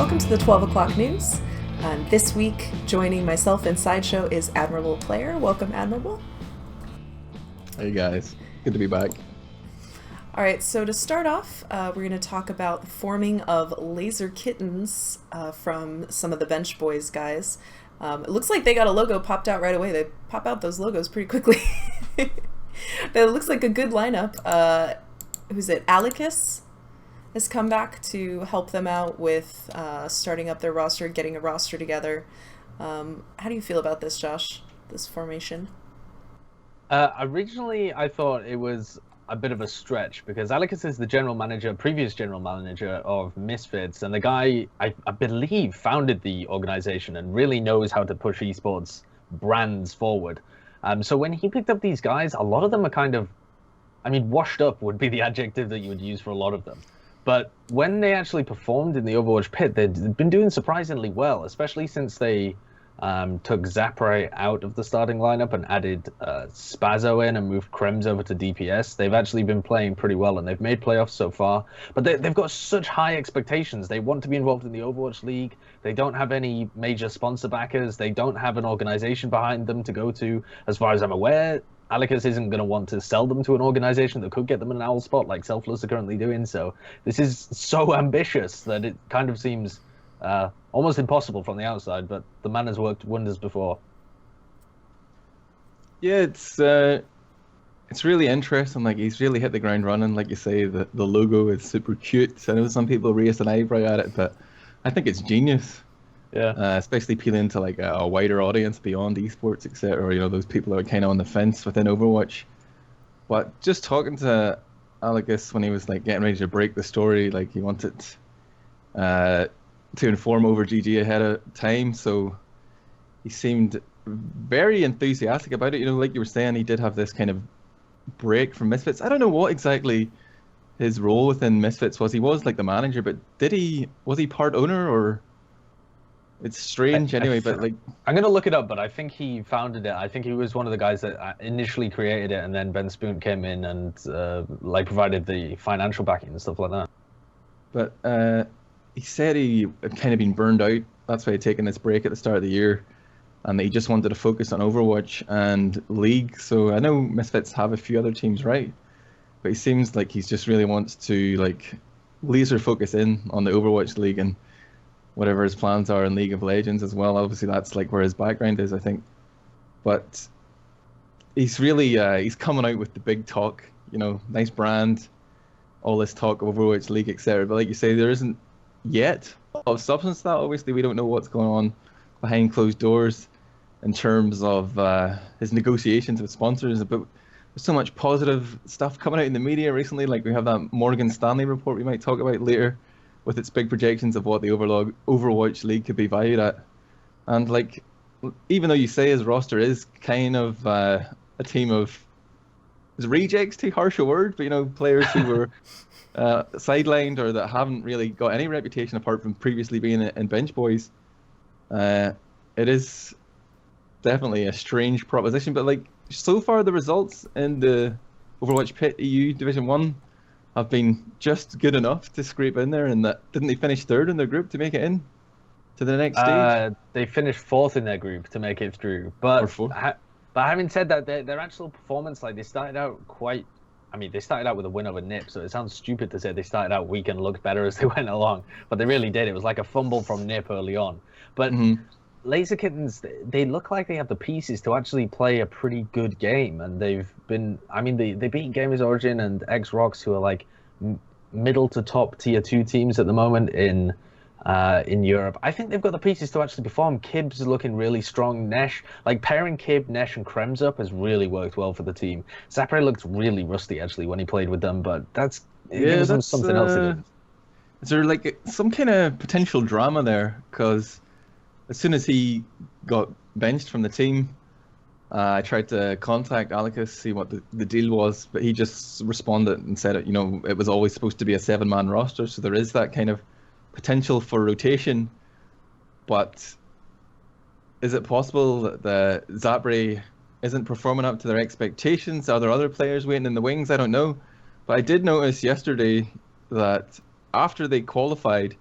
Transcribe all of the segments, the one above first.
Welcome to the 12 o'clock news. This week, joining myself in Sideshow is Admirable Player. Welcome, Admirable. Hey guys, good to be back. All right, so to start off, we're going to talk about the forming of Laser Kittens from some of the Bench Boys guys. It looks like they got a logo popped out right away. They pop out those logos pretty quickly. That looks like a good lineup. Who's it? Alicus has come back to help them out with starting up their roster, getting a roster together. How do you feel about this, Josh, this formation? Originally, I thought it was a bit of a stretch because Alicus is the previous general manager of Misfits, and the guy, I believe, founded the organization and really knows how to push esports brands forward. So when he picked up these guys, a lot of them are kind of, washed up would be the adjective that you would use for a lot of them. But when they actually performed in the Overwatch pit, they'd been doing surprisingly well, especially since they took Zapre out of the starting lineup and added Spazzo in and moved Krems over to DPS. They've actually been playing pretty well, and they've made playoffs so far. But they've got such high expectations. They want to be involved in the Overwatch League. They don't have any major sponsor backers. They don't have an organization behind them to go to. As far as I'm aware, Alicus isn't going to want to sell them to an organization that could get them an owl spot like Selfless are currently doing. So this is so ambitious that it kind of seems almost impossible from the outside, but the man has worked wonders before. Yeah, it's really interesting. Like, he's really hit the ground running. Like you say, the logo is super cute. I know some people raised an eyebrow at it, but I think it's genius. Yeah. Especially appealing to like a wider audience beyond esports, etc. You know, those people who are kind of on the fence within Overwatch. But just talking to Alicus when he was like getting ready to break the story, like he wanted to inform OverGG ahead of time, so he seemed very enthusiastic about it. You know, like you were saying, he did have this kind of break from Misfits. I don't know what exactly his role within Misfits was. He was like the manager, but was he part owner or? It's strange anyway, but like... I'm going to look it up, but I think he founded it. I think he was one of the guys that initially created it, and then Ben Spoon came in and provided the financial backing and stuff like that. But he said he had kind of been burned out. That's why he'd taken this break at the start of the year, and that he just wanted to focus on Overwatch and League. So I know Misfits have a few other teams, right? But he seems like he just really wants to like laser focus in on the Overwatch League and whatever his plans are in League of Legends as well. Obviously, that's like where his background is, I think. But he's really he's coming out with the big talk. You know, nice brand, all this talk of Overwatch League, etc. But like you say, there isn't yet of substance to that. Obviously, we don't know what's going on behind closed doors in terms of his negotiations with sponsors. But there's so much positive stuff coming out in the media recently. Like we have that Morgan Stanley report we might talk about later, with its big projections of what the Overwatch League could be valued at. And like, even though you say his roster is kind of a team of, is rejects too harsh a word, but you know, players who were sidelined or that haven't really got any reputation apart from previously being in Bench Boys, it is definitely a strange proposition. But like, so far the results in the Overwatch Pit EU Division 1 have been just good enough to scrape in there, and that didn't they finish third in their group to make it in to the next stage? They finished fourth in their group to make it through. But having said that, their actual performance, like they started out they started out with a win over Nip, so it sounds stupid to say they started out weak and looked better as they went along, but they really did. It was like a fumble from Nip early on. But Laser Kittens, they look like they have the pieces to actually play a pretty good game, and they've been, they beat Gamers Origin and X-Rocks, who are like middle to top tier 2 teams at the moment in Europe. I think they've got the pieces to actually perform. Kib's looking really strong. Nesh, like pairing Kib, Nesh, and Krems up has really worked well for the team. Zapre looked really rusty actually when he played with them, but that's something else to do. Is there like some kind of potential drama there? Because as soon as he got benched from the team, I tried to contact Alicus, see what the deal was, but he just responded and said, it was always supposed to be a 7-man roster, so there is that kind of potential for rotation. But is it possible that the Zapre isn't performing up to their expectations? Are there other players waiting in the wings? I don't know. But I did notice yesterday that after they qualified,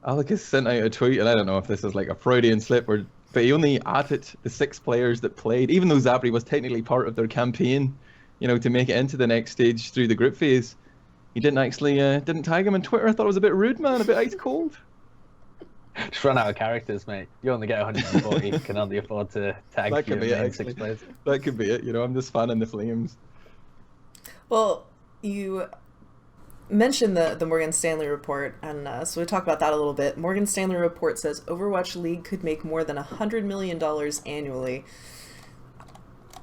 Alicus sent out a tweet, and I don't know if this is like a Freudian slip, but he only added the 6 players that played, even though Zabri was technically part of their campaign, to make it into the next stage through the group phase. He didn't actually didn't tag him on Twitter. I thought it was a bit rude, man, a bit ice cold. Just run out of characters, mate. You only get 140. You can only afford to tag That could be it, 6 players. That could be it. I'm just fanning the flames. Well, you mentioned the Morgan Stanley report, and so we talked about that a little bit. Morgan Stanley report says Overwatch League could make more than $100 million annually.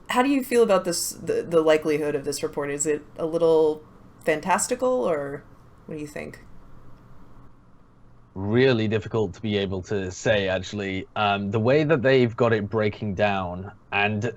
How do you feel about this? The likelihood of this report? Is it a little fantastical, or what do you think? Really difficult to be able to say, actually. The way that they've got it breaking down, and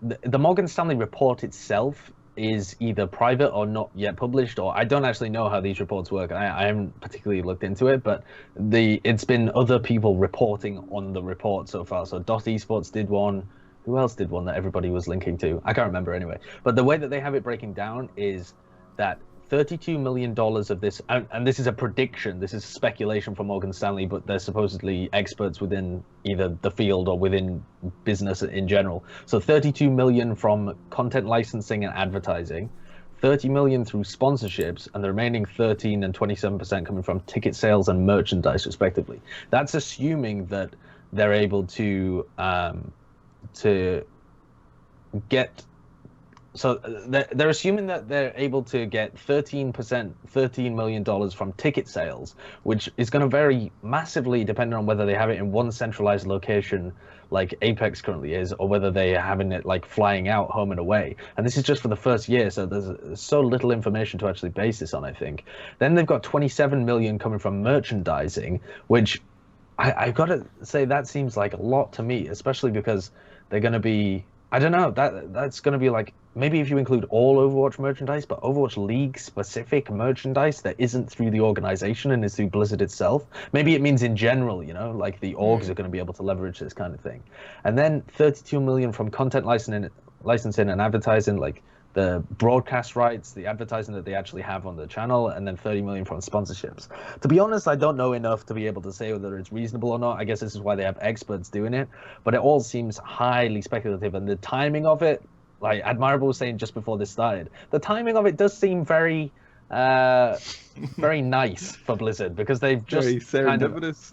the Morgan Stanley report itself is either private or not yet published, or I don't actually know how these reports work. I haven't particularly looked into it, but it's been other people reporting on the report so far. So Dot Esports did one. Who else did one that everybody was linking to? I can't remember anyway. But the way that they have it breaking down is that $32 million of this, and this is a prediction, this is speculation from Morgan Stanley, but they're supposedly experts within either the field or within business in general. So 32 million from content licensing and advertising, 30 million through sponsorships, and the remaining 13 and 27% coming from ticket sales and merchandise, respectively. That's assuming that they're able to get. So they're assuming that they're able to get 13%, $13 million from ticket sales, which is going to vary massively depending on whether they have it in one centralized location like Apex currently is, or whether they are having it like flying out home and away. And this is just for the first year, so there's so little information to actually base this on, I think. Then they've got 27 million coming from merchandising, which I've got to say that seems like a lot to me, especially because they're going to be, I don't know, that's going to be like, maybe if you include all Overwatch merchandise, but Overwatch League specific merchandise that isn't through the organization and is through Blizzard itself. Maybe it means in general, like the orgs are going to be able to leverage this kind of thing. And then 32 million from content licensing and advertising, like the broadcast rights, the advertising that they actually have on the channel, and then 30 million from sponsorships. To be honest, I don't know enough to be able to say whether it's reasonable or not. I guess this is why they have experts doing it, but it all seems highly speculative, and the timing of it, like Admirable was saying just before this started, the timing of it does seem very, very nice for Blizzard, because they've just very serendipitous.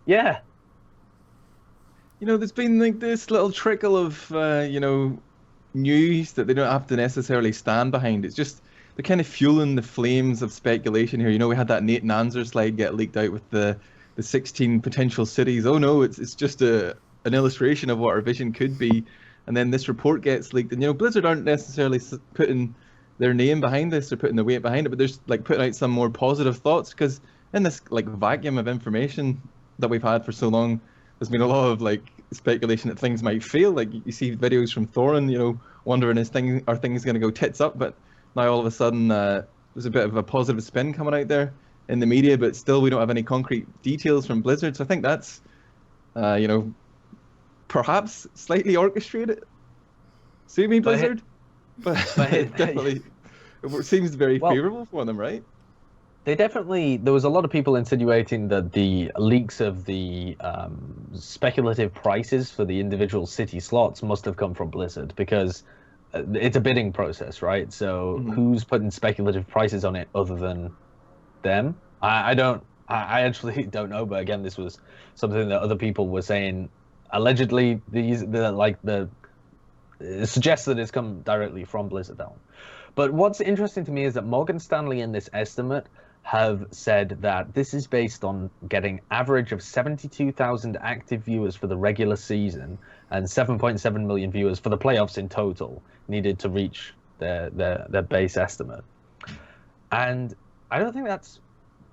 Yeah. There's been like this little trickle of, news that they don't have to necessarily stand behind. It's just they're kind of fueling the flames of speculation here. We had that Nate Nanzer slide get leaked out with the 16 potential cities. Oh no, it's just an illustration of what our vision could be. And then this report gets leaked, and Blizzard aren't necessarily putting their name behind this or putting their weight behind it, but they're just like putting out some more positive thoughts, because in this like vacuum of information that we've had for so long, there's been a lot of like speculation that things might fail. Like you see videos from Thorin, wondering are things going to go tits up, but now all of a sudden there's a bit of a positive spin coming out there in the media, but still we don't have any concrete details from Blizzard. So I think that's perhaps slightly orchestrated. Sue me, Blizzard, but it definitely it seems very favorable for them, right? There was a lot of people insinuating that the leaks of the speculative prices for the individual city slots must have come from Blizzard, because it's a bidding process, right? So who's putting speculative prices on it other than them? I actually don't know, but again, this was something that other people were saying. Allegedly, it suggests that it's come directly from Blizzard. That one. But what's interesting to me is that Morgan Stanley in this estimate have said that this is based on getting average of 72,000 active viewers for the regular season and 7.7 million viewers for the playoffs in total needed to reach their base estimate. And I don't think that's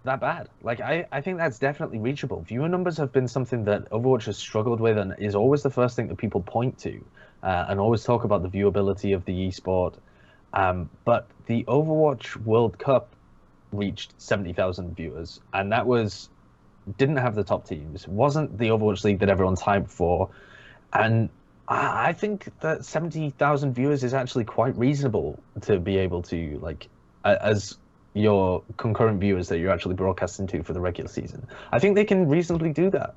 that bad. Like, I think that's definitely reachable. Viewer numbers have been something that Overwatch has struggled with and is always the first thing that people point to and always talk about the viewability of the esport. But the Overwatch World Cup reached 70,000 viewers, and that didn't have the top teams, wasn't the Overwatch League that everyone's hyped for, and I think that 70,000 viewers is actually quite reasonable to be able to, like, as your concurrent viewers that you're actually broadcasting to for the regular season. I think they can reasonably do that.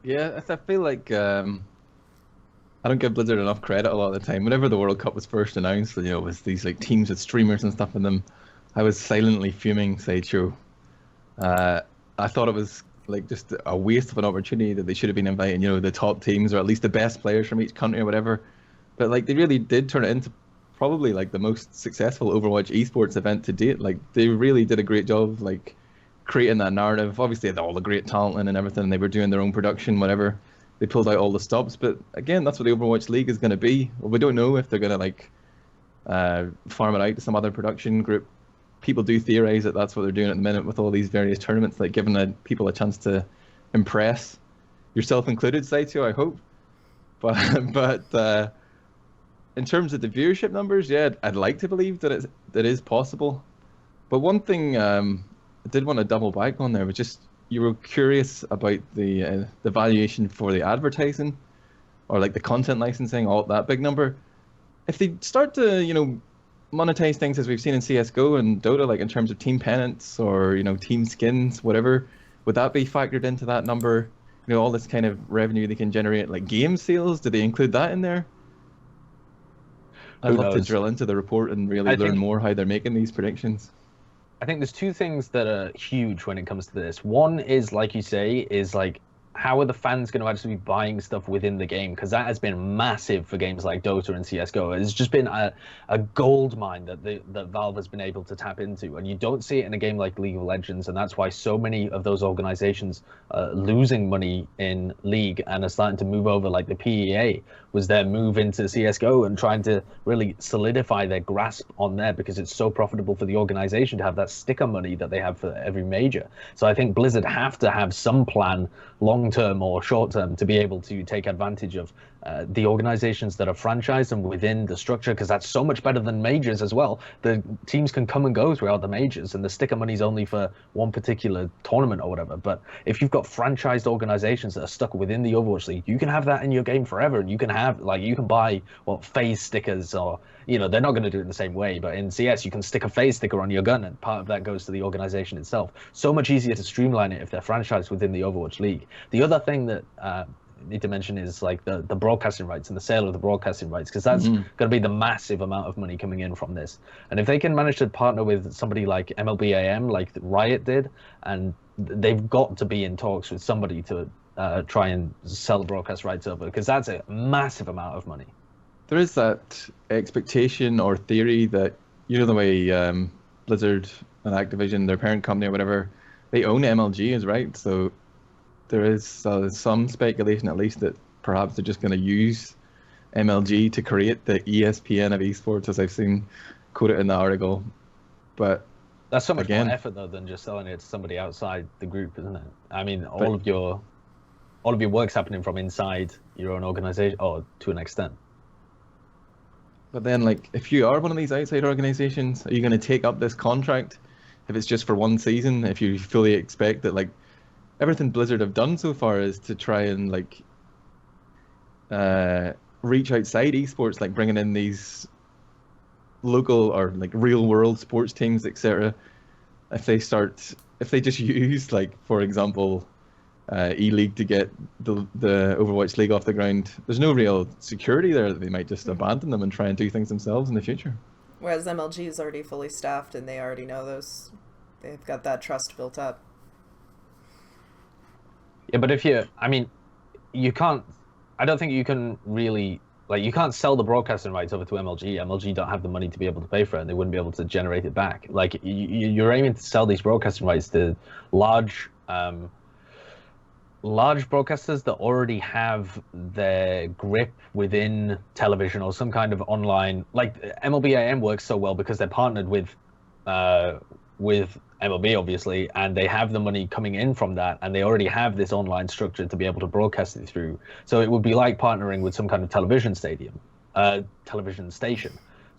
Yeah, I feel like I don't give Blizzard enough credit a lot of the time. Whenever the World Cup was first announced, you know, it was these like teams with streamers and stuff in them, I was silently fuming Sideshow. I thought it was like just a waste of an opportunity that they should have been inviting, you know, the top teams or at least the best players from each country or whatever. But like they really did turn it into probably like the most successful Overwatch esports event to date. Like they really did a great job of like creating that narrative. Obviously, they had all the great talent and everything. They were doing their own production, whatever. They pulled out all the stops. But again, that's what the Overwatch League is going to be. Well, we don't know if they're going to like farm it out to some other production group. People do theorize that that's what they're doing at the minute with all these various tournaments, like giving people a chance to impress, yourself included, Saito, I hope. But in terms of the viewership numbers, yeah, I'd like to believe that it is possible. But one thing I did want to double back on there was just you were curious about the valuation for the advertising or like the content licensing, all that big number. If they start to, you know, monetize things as we've seen in CS:GO and Dota, like in terms of team pennants or, you know, team skins, whatever, would that be factored into that number? You know, all this kind of revenue they can generate, like game sales, do they include that in there? I'd love to drill into the report and really learn more how they're making these predictions. I think there's two things that are huge when it comes to this. One is, like you say, is like, how are the fans going to actually be buying stuff within the game? Because that has been massive for games like Dota and CSGO. It's just been a gold mine that Valve has been able to tap into. And you don't see it in a game like League of Legends. And that's why so many of those organizations are losing money in League and are starting to move over, like the PEA was their move into CSGO and trying to really solidify their grasp on there because it's so profitable for the organization to have that sticker money that they have for every major. So I think Blizzard have to have some plan, long-term or short-term, to be able to take advantage of the organizations that are franchised and within the structure, because that's so much better than majors as well. The teams can come and go throughout the majors, and the sticker money is only for one particular tournament or whatever. But if you've got franchised organizations that are stuck within the Overwatch League, you can have that in your game forever, and you can have, like, you can buy phase stickers, or, you know, they're not going to do it in the same way, but in CS you can stick a phase sticker on your gun and part of that goes to the organization itself. So much easier to streamline it if they're franchised within the Overwatch League. The other thing that need to mention is like the broadcasting rights and the sale of the broadcasting rights, because that's going to be the massive amount of money coming in from this. And if they can manage to partner with somebody like MLBAM, like Riot did, and they've got to be in talks with somebody to try and sell the broadcast rights over, because that's a massive amount of money. There is that expectation or theory that, you know, the way Blizzard and Activision, their parent company or whatever, they own MLG, is right. So there is some speculation, at least, that perhaps they're just going to use MLG to create the ESPN of esports, as I've seen quoted in the article. But that's so much more effort though than just selling it to somebody outside the group, isn't it? I mean, all of your work's happening from inside your own organization, or to an extent. But then, like, if you are one of these outside organizations, are you going to take up this contract if it's just for one season? If you fully expect that, like, everything Blizzard have done so far is to try and, like, reach outside esports, like bringing in these local or like real world sports teams, etc. If they just use, like, for example, E-League to get the Overwatch League off the ground, there's no real security there that they might just abandon them and try and do things themselves in the future. Whereas MLG is already fully staffed and they already know they've got that trust built up. Yeah, but I don't think you can really, like, you can't sell the broadcasting rights over to MLG. MLG don't have the money to be able to pay for it, and they wouldn't be able to generate it back. Like, you're aiming to sell these broadcasting rights to large broadcasters that already have their grip within television or some kind of online. Like, MLBAM works so well because they're partnered with MLB, obviously, and they have the money coming in from that, and they already have this online structure to be able to broadcast it through. So it would be like partnering with some kind of television station. So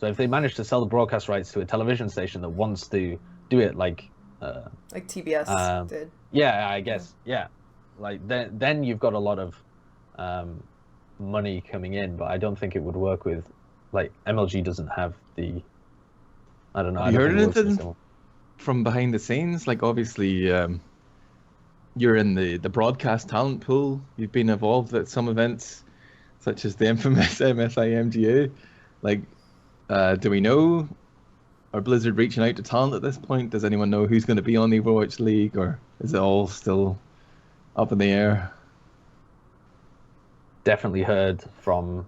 if they manage to sell the broadcast rights to a television station that wants to do it like TBS did. Yeah, I guess. Yeah. Like, then you've got a lot of money coming in, but I don't think it would work with, like, MLG doesn't have the I don't know. Have you I don't heard think we'll see anything someone. from behind the scenes? Like, obviously, you're in the broadcast talent pool. You've been involved at some events, such as the infamous MSIMGA. Like, do we know? Are Blizzard reaching out to talent at this point? Does anyone know who's going to be on the Overwatch League, or is it all still up in the air? Definitely heard from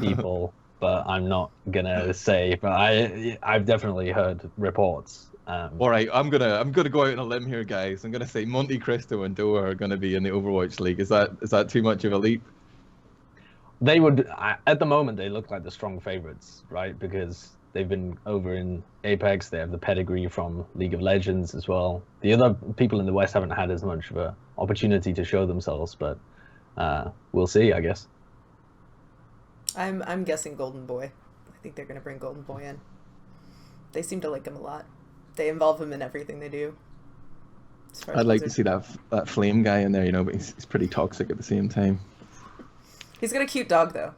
people, but I'm not gonna say. But I've definitely heard reports. All right, I'm gonna go out on a limb here, guys. I'm gonna say Monte Cristo and Doha are gonna be in the Overwatch League. Is that too much of a leap? They would, at the moment, they look like the strong favorites, right? Because they've been over in APAC. They have the pedigree from League of Legends as well. The other people in the West haven't had as much of an opportunity to show themselves, but we'll see, I guess. I'm guessing Golden Boy. I think they're gonna bring Golden Boy in. They seem to like him a lot. They involve him in everything they do. I'd like to see that flame guy in there, but he's pretty toxic at the same time. He's got a cute dog, though.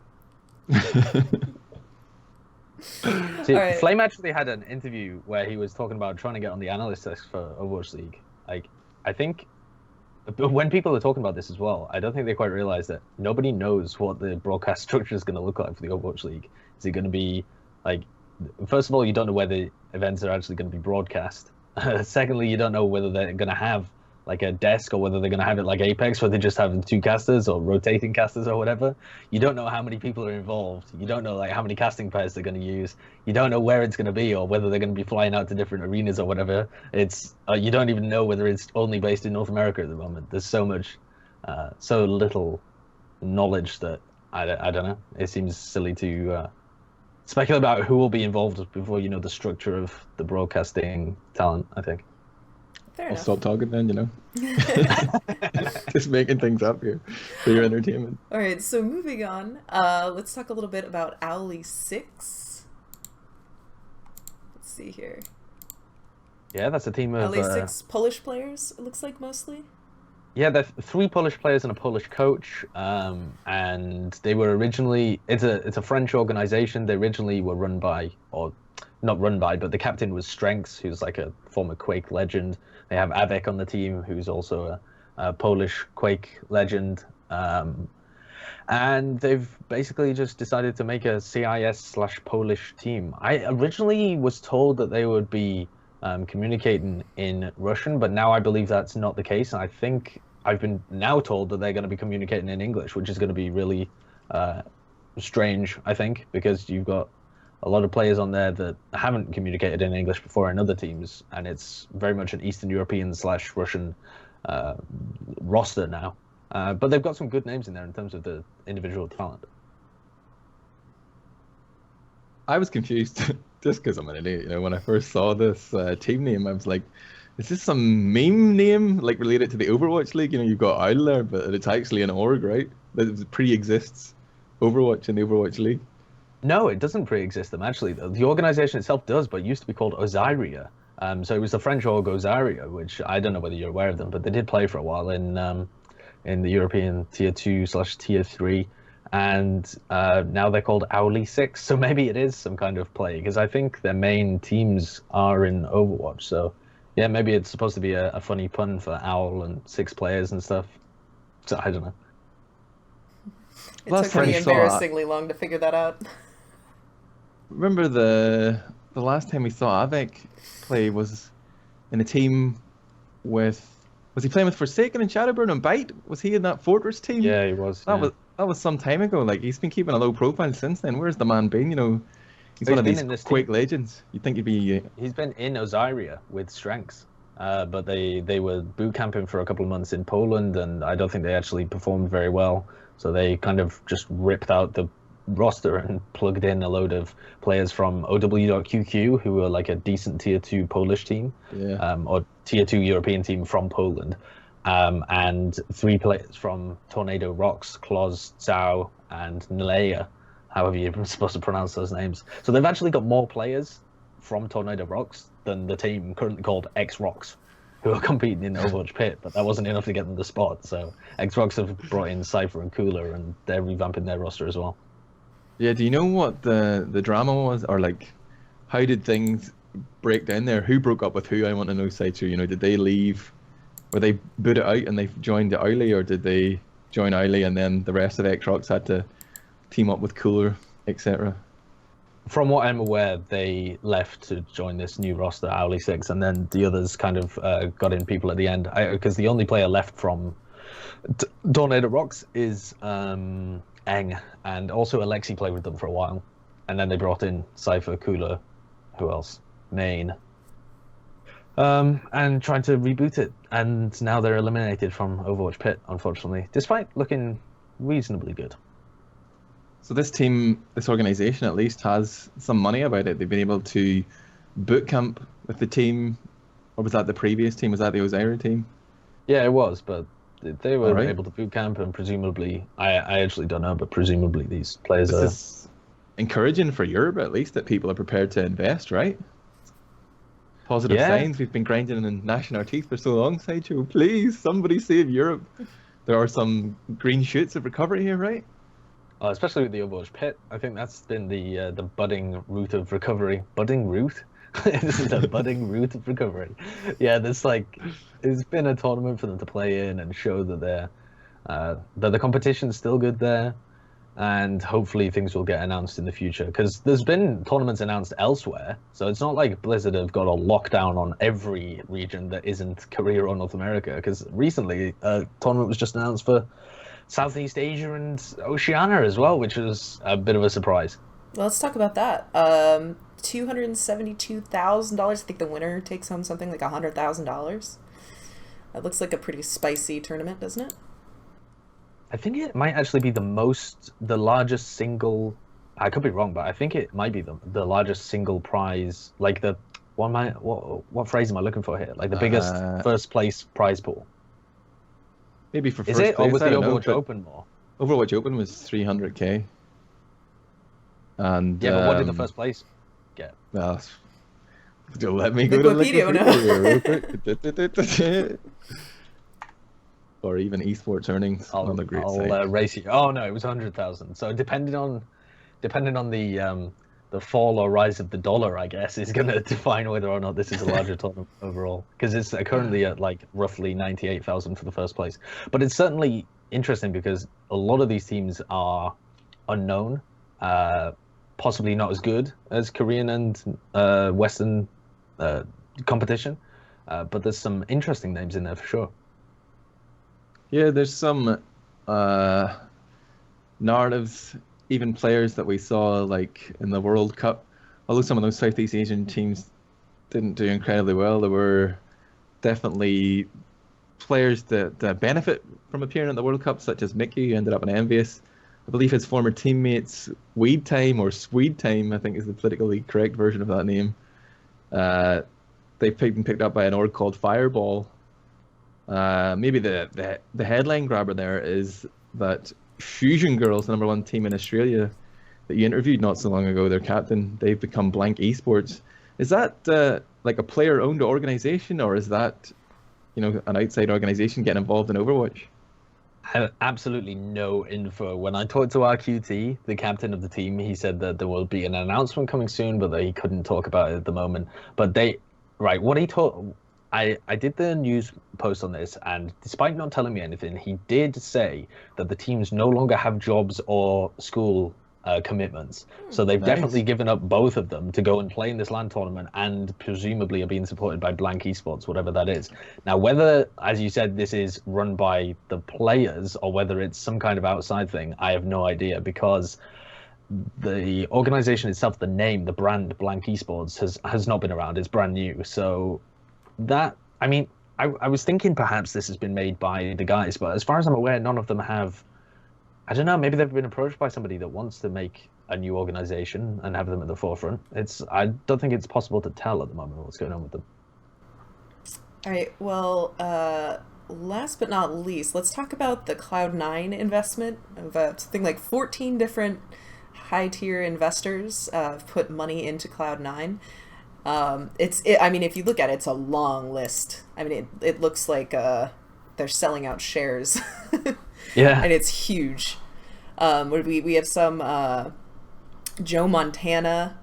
See, right. Flame actually had an interview where he was talking about trying to get on the analyst desk for Overwatch League. Like, I think when people are talking about this as well, I don't think they quite realize that nobody knows what the broadcast structure is going to look like for the Overwatch League. Is it going to be like, first of all, you don't know whether events are actually going to be broadcast. Secondly, you don't know whether they're going to have like a desk or whether they're going to have it like Apex where they just have two casters or rotating casters or whatever. You don't know how many people are involved. You don't know like how many casting pairs they're going to use. You don't know where it's going to be or whether they're going to be flying out to different arenas or whatever. It's you don't even know whether it's only based in North America at the moment. There's so much, so little knowledge that I don't know. It seems silly to speculate about who will be involved before you know the structure of the broadcasting talent, I think. Fair I'll enough. stop talking then, Just making things up here for your entertainment. All right, so moving on, let's talk a little bit about Owly Six. Let's see here. Yeah, that's a team of Owly Six Polish players, it looks like mostly. Yeah, there's 3 Polish players and a Polish coach, and they were originally it's a French organization. They originally were run by, or not run by, but the captain was Strengths, who's like a former Quake legend. They have Avek on the team, who's also a Polish Quake legend, and they've basically just decided to make a CIS/Polish team. I originally was told that they would be communicating in Russian, but now I believe that's not the case, and I think I've been now told that they're going to be communicating in English, which is going to be really strange, I think, because you've got a lot of players on there that haven't communicated in English before in other teams, and it's very much an Eastern European/Russian roster now. But they've got some good names in there in terms of the individual talent. I was confused just because I'm an idiot. When I first saw this team name, I was like, is this some meme name like related to the Overwatch League? You've got Owl there, but it's actually an org, right? That pre-exists Overwatch in the Overwatch League. No, it doesn't pre-exist them, actually. The organization itself does, but it used to be called Ozaria. So it was the French org Ozaria, which I don't know whether you're aware of them, but they did play for a while in the European Tier 2/Tier 3. And now they're called Owly Six, so maybe it is some kind of play, because I think their main teams are in Overwatch. So yeah, maybe it's supposed to be a funny pun for Owl and 6 players and stuff. So I don't know. It took me embarrassingly long to figure that out. Remember the last time we saw Avek play was in a team with... Was he playing with Forsaken and Shadowburn and Bite? Was he in that Fortress team? Yeah, he was. That was some time ago. Like, he's been keeping a low profile since then. Where's the man been? He's one of these Quake legends. You'd think he'd be... He's been in Ozaria with Strengths, but they were boot camping for a couple of months in Poland, and I don't think they actually performed very well. So they kind of just ripped out the roster and plugged in a load of players from OW.QQ, who were like a decent Tier 2 Polish team, or Tier 2 European team from Poland, and 3 players from Tornado Rocks, Kloz, Zhao, and Nalea, however you're supposed to pronounce those names. So they've actually got more players from Tornado Rocks than the team currently called X-Rocks, who are competing in the Overwatch Pit, but that wasn't enough to get them the spot. So X-Rocks have brought in Cypher and Cooler, and they're revamping their roster as well. Yeah, do you know what the drama was? Or, like, how did things... break down there. Who broke up with who? I want to know, Sideshow. Did they leave? Were they booted out and they joined the Owly, or did they join Owly and then the rest of the X-Rocks had to team up with Cooler, etc.? From what I'm aware, they left to join this new roster, Owly Six, and then the others kind of got in people at the end. Because the only player left from Tornado Rocks is Eng, and also Alexi played with them for a while. And then they brought in Cypher, Cooler, who else? Main. And tried to reboot it. And now they're eliminated from Overwatch Pit, unfortunately, despite looking reasonably good. So this team, this organization at least, has some money about it. They've been able to boot camp with the team, or was that the previous team? Was that the Osiris team? Yeah, it was, but they were able to boot camp, and presumably, I actually don't know, but presumably these players this is encouraging for Europe, at least, that people are prepared to invest, right? Positive signs. We've been grinding and gnashing our teeth for so long, Sideshow. Please, somebody save Europe. There are some green shoots of recovery here, right? Especially with the Overwatch Pit. I think that's been the budding route of recovery. Budding route? This is a budding route of recovery. Yeah, it's been a tournament for them to play in and show that the competition's still good there, and hopefully things will get announced in the future, because there's been tournaments announced elsewhere, so it's not like Blizzard have got a lockdown on every region that isn't Korea or North America, because recently a tournament was just announced for Southeast Asia and Oceania as well, which was a bit of a surprise. Well, let's talk about that. $272,000. I think the winner takes home something like $100,000. That looks like a pretty spicy tournament, doesn't it? I think it might actually be the largest single. I could be wrong, but I think it might be the largest single prize. Like what phrase am I looking for here? Like the biggest first place prize pool. Maybe for first place. Is it, or was the Overwatch know, Open more? Overwatch Open was 300k. And yeah, but what did the first place get? Well, don't let me go to Wikipedia. Or even esports earnings. I'll race you. Oh no, it was 100,000. So depending on the fall or rise of the dollar, I guess, is going to define whether or not this is a larger tournament overall. Because it's currently at like roughly 98,000 for the first place. But it's certainly interesting because a lot of these teams are unknown, possibly not as good as Korean and Western competition. But there's some interesting names in there for sure. Yeah, there's some narratives, even players that we saw like in the World Cup. Although some of those Southeast Asian teams didn't do incredibly well, there were definitely players that benefit from appearing at the World Cup, such as Mickey, who ended up in Envious. I believe his former teammates, Weed Time or Swede Time, I think is the politically correct version of that name. They've been picked up by an org called Fireball. Maybe the headline grabber there is that Fusion Girls, the #1 team in Australia that you interviewed not so long ago, their captain, they've become Blank Esports. Is that like a player-owned organization, or is that, an outside organization getting involved in Overwatch? I have absolutely no info. When I talked to RQT, the captain of the team, he said that there will be an announcement coming soon, but that he couldn't talk about it at the moment. But what he told... I did the news post on this, and despite not telling me anything, he did say that the teams no longer have jobs or school commitments. So they've definitely given up both of them to go and play in this LAN tournament, and presumably are being supported by Blank Esports, whatever that is. Now, whether, as you said, this is run by the players or whether it's some kind of outside thing, I have no idea, because the organization itself, the name, the brand Blank Esports has not been around. It's brand new. So I was thinking perhaps this has been made by the guys, but as far as I'm aware, none of them have. I don't know, maybe they've been approached by somebody that wants to make a new organization and have them at the forefront. I don't think it's possible to tell at the moment what's going on with them. All right, well, last but not least, let's talk about the Cloud9 investment of something like 14 different high-tier investors put money into Cloud9. If you look at it, it's a long list. I mean, it looks like they're selling out shares. Yeah. And it's huge. We have some, Joe Montana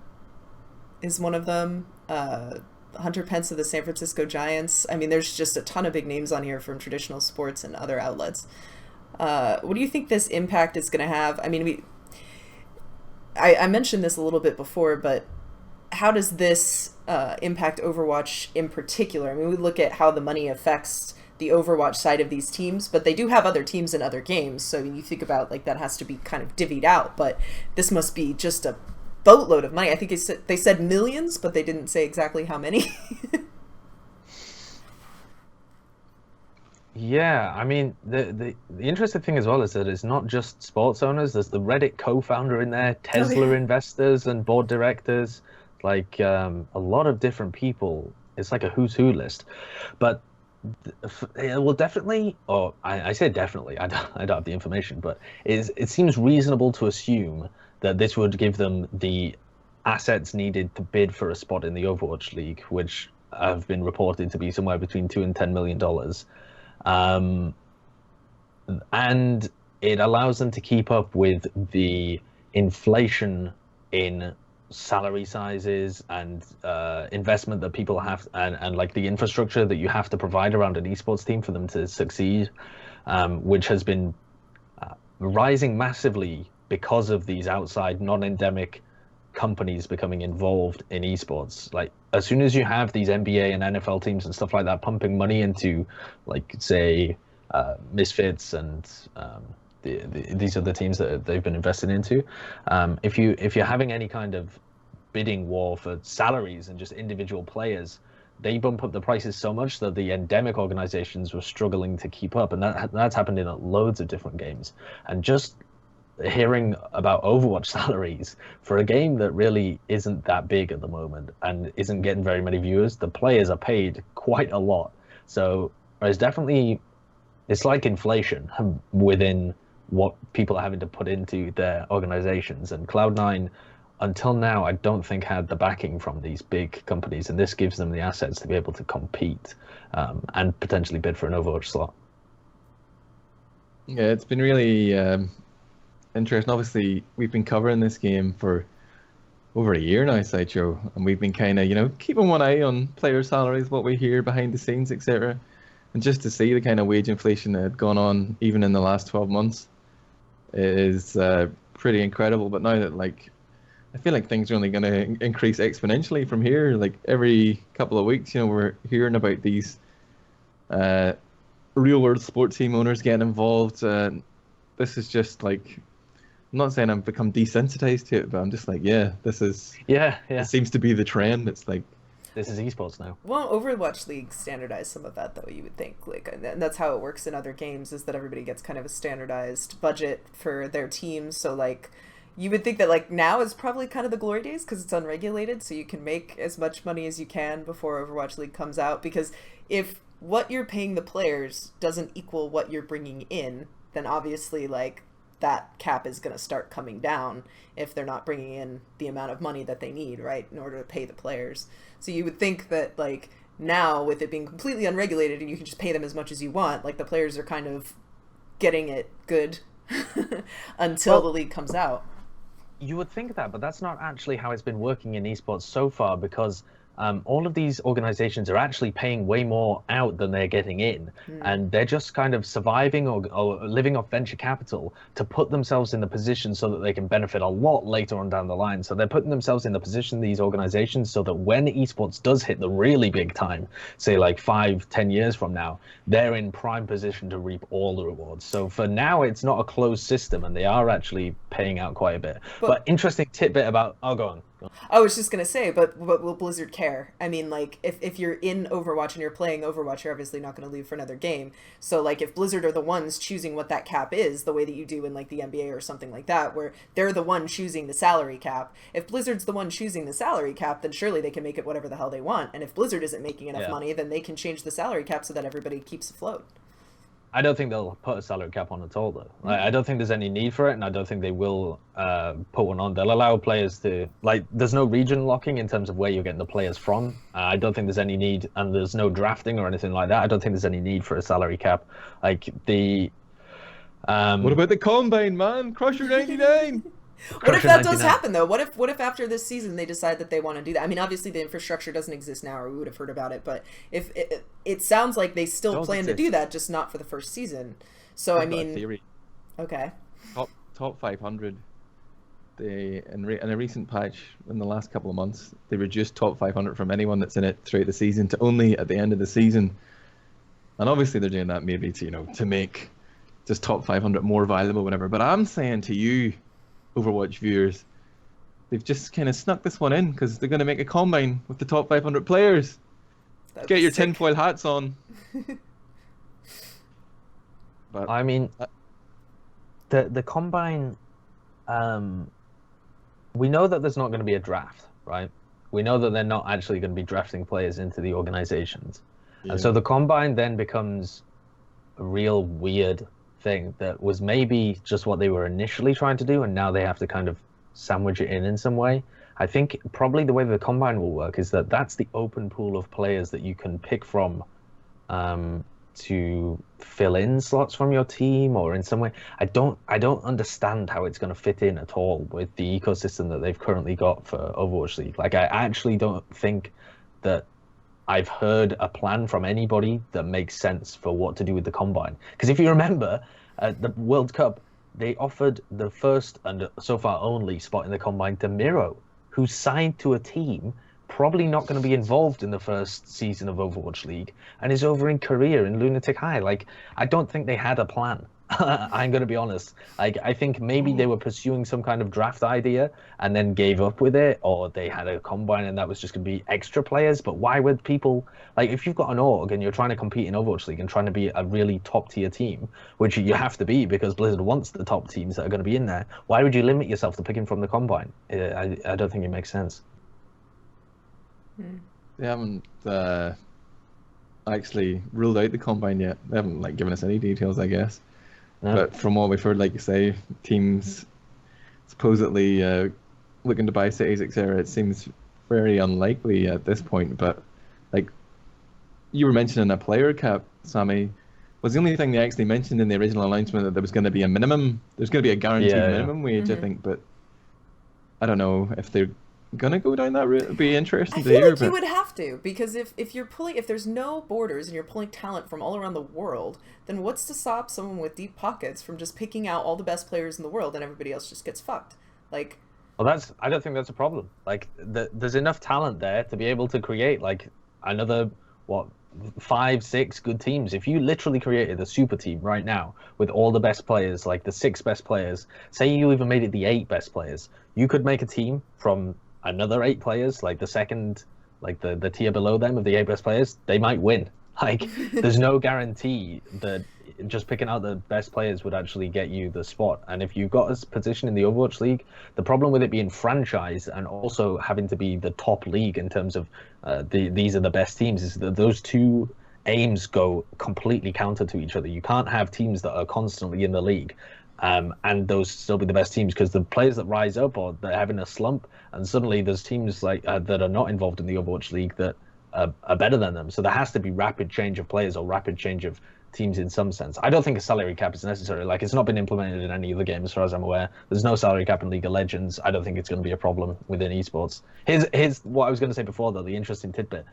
is one of them. Hunter Pence of the San Francisco Giants. I mean, there's just a ton of big names on here from traditional sports and other outlets. What do you think this impact is going to have? I mean, I mentioned this a little bit before, but how does this impact Overwatch in particular? I mean, we look at how the money affects the Overwatch side of these teams, but they do have other teams in other games. So I mean, you think about like that has to be kind of divvied out, but this must be just a boatload of money. I think they said millions, but they didn't say exactly how many. Yeah, I mean, the interesting thing as well is that it's not just sports owners. There's the Reddit co-founder in there, Tesla investors and board directors, like a lot of different people. It's like a who's who list. But it will definitely, or I say definitely, I don't have the information, but it seems reasonable to assume that this would give them the assets needed to bid for a spot in the Overwatch League, which have been reported to be somewhere between $2 and $10 million. And it allows them to keep up with the inflation in salary sizes and investment that people have, and like the infrastructure that you have to provide around an esports team for them to succeed, which has been rising massively because of these outside non-endemic companies becoming involved in esports. Like as soon as you have these NBA and NFL teams and stuff like that pumping money into, like, say, Misfits and these are the teams that they've been invested into. If you're having any kind of bidding war for salaries and just individual players, they bump up the prices so much that the endemic organizations were struggling to keep up, and that's happened in loads of different games. And just hearing about Overwatch salaries for a game that really isn't that big at the moment and isn't getting very many viewers, the players are paid quite a lot. So it's like inflation within what people are having to put into their organizations. And Cloud9, until now, I don't think had the backing from these big companies, and this gives them the assets to be able to compete and potentially bid for an Overwatch slot. Yeah, it's been really interesting. Obviously, we've been covering this game for over a year now, Sideshow, and we've been kind of, keeping one eye on player salaries, what we hear behind the scenes, etc. And just to see the kind of wage inflation that had gone on even in the last 12 months is pretty incredible. But now that, like, I feel like things are only going to increase exponentially from here. Like every couple of weeks, we're hearing about these real-world sports team owners getting involved. This is just like, I'm not saying I've become desensitized to it, but I'm just like, it seems to be the trend. It's like, this is esports now. Well, Overwatch League standardized some of that, though, you would think. Like, and that's how it works in other games, is that everybody gets kind of a standardized budget for their teams. So, like, you would think that, like, now is probably kind of the glory days because it's unregulated, so you can make as much money as you can before Overwatch League comes out. Because if what you're paying the players doesn't equal what you're bringing in, then obviously, like, that cap is going to start coming down if they're not bringing in the amount of money that they need, right, in order to pay the players. So you would think that, like, now with it being completely unregulated and you can just pay them as much as you want, like, the players are kind of getting it good until the league comes out. You would think that, but that's not actually how it's been working in esports so far, because all of these organizations are actually paying way more out than they're getting in, and they're just kind of surviving or living off venture capital to put themselves in the position so that they can benefit a lot later on down the line. So they're putting themselves in the position, these organizations, so that when esports does hit the really big time, say like 5-10 years from now, they're in prime position to reap all the rewards. So for now, it's not a closed system, and they are actually paying out quite a bit. But interesting tidbit about, go on. I was just going to say, but will Blizzard care? I mean, like, if you're in Overwatch and you're playing Overwatch, you're obviously not going to leave for another game. So, like, if Blizzard are the ones choosing what that cap is, the way that you do in, like, the NBA or something like that, where they're the one choosing the salary cap, if Blizzard's the one choosing the salary cap, then surely they can make it whatever the hell they want. And if Blizzard isn't making enough money, then they can change the salary cap so that everybody keeps afloat. I don't think they'll put a salary cap on at all, though. I don't think there's any need for it, and I don't think they will put one on. They'll allow players to, like, there's no region locking in terms of where you're getting the players from. I don't think there's any need, and there's no drafting or anything like that. I don't think there's any need for a salary cap. Like, the... what about the Combine, man? Crusher 99! What if that does happen though? What if after this season they decide that they want to do that? I mean, obviously the infrastructure doesn't exist now, or we would have heard about it. But if it sounds like they still plan to do that, just not for the first season. So I mean, theory. Okay. Top 500. In a recent patch in the last couple of months, they reduced top 500 from anyone that's in it throughout the season to only at the end of the season. And obviously they're doing that maybe to make just top 500 more valuable, whatever. But I'm saying to you, Overwatch viewers, they've just kind of snuck this one in because they're going to make a combine with the top 500 players. Get your tinfoil hats on. But I mean, the combine. We know that there's not going to be a draft, right? We know that they're not actually going to be drafting players into the organizations. Yeah. And so the combine then becomes a real weird thing that was maybe just what they were initially trying to do, and now they have to kind of sandwich it in some way. I think probably the way the combine will work is that that's the open pool of players that you can pick from to fill in slots from your team or in some way. I don't understand how it's going to fit in at all with the ecosystem that they've currently got for Overwatch League. Like, I actually don't think that I've heard a plan from anybody that makes sense for what to do with the combine. Because if you remember, at the World Cup, they offered the first and so far only spot in the combine to Miro, who signed to a team probably not going to be involved in the first season of Overwatch League and is over in Korea in Lunatic High. Like, I don't think they had a plan. I'm going to be honest. Like, I think maybe they were pursuing some kind of draft idea and then gave up with it, or they had a combine and that was just going to be extra players. But why would people, like, if you've got an org and you're trying to compete in Overwatch League and trying to be a really top tier team, which you have to be because Blizzard wants the top teams that are going to be in there, why would you limit yourself to picking from the combine? I don't think it makes sense. They haven't actually ruled out the combine yet. They haven't given us any details, I guess. No. But from what we've heard, like you say, teams supposedly looking to buy cities, etc. It seems very unlikely at this point. But like you were mentioning a player cap, Sammy, was the only thing they actually mentioned in the original announcement that there was going to be a minimum. There's going to be a guaranteed minimum wage, I think. But I don't know if they're gonna go down that route. It'd be interesting to hear. I feel like you would have to, because if there's no borders and you're pulling talent from all around the world, then what's to stop someone with deep pockets from just picking out all the best players in the world and everybody else just gets fucked? Like, well, I don't think that's a problem. Like, there's enough talent there to be able to create like another 5-6 good teams. If you literally created a super team right now with all the best players, like the 6 best players, say you even made it the 8 best players, you could make a team from another 8 players, like the second, like the tier below them of the 8 best players, they might win. Like, there's no guarantee that just picking out the best players would actually get you the spot. And if you've got a position in the Overwatch League, the problem with it being franchised and also having to be the top league in terms of these are the best teams is that those two aims go completely counter to each other. You can't have teams that are constantly in the league and those still be the best teams, because the players that rise up, or they're having a slump, and suddenly there's teams like that are not involved in the Overwatch League that are better than them. So there has to be rapid change of players or rapid change of teams in some sense. I don't think a salary cap is necessary. Like, it's not been implemented in any other game as far as I'm aware. There's no salary cap in League of Legends. I don't think it's going to be a problem within esports. Here's what I was going to say before, though, the interesting tidbit.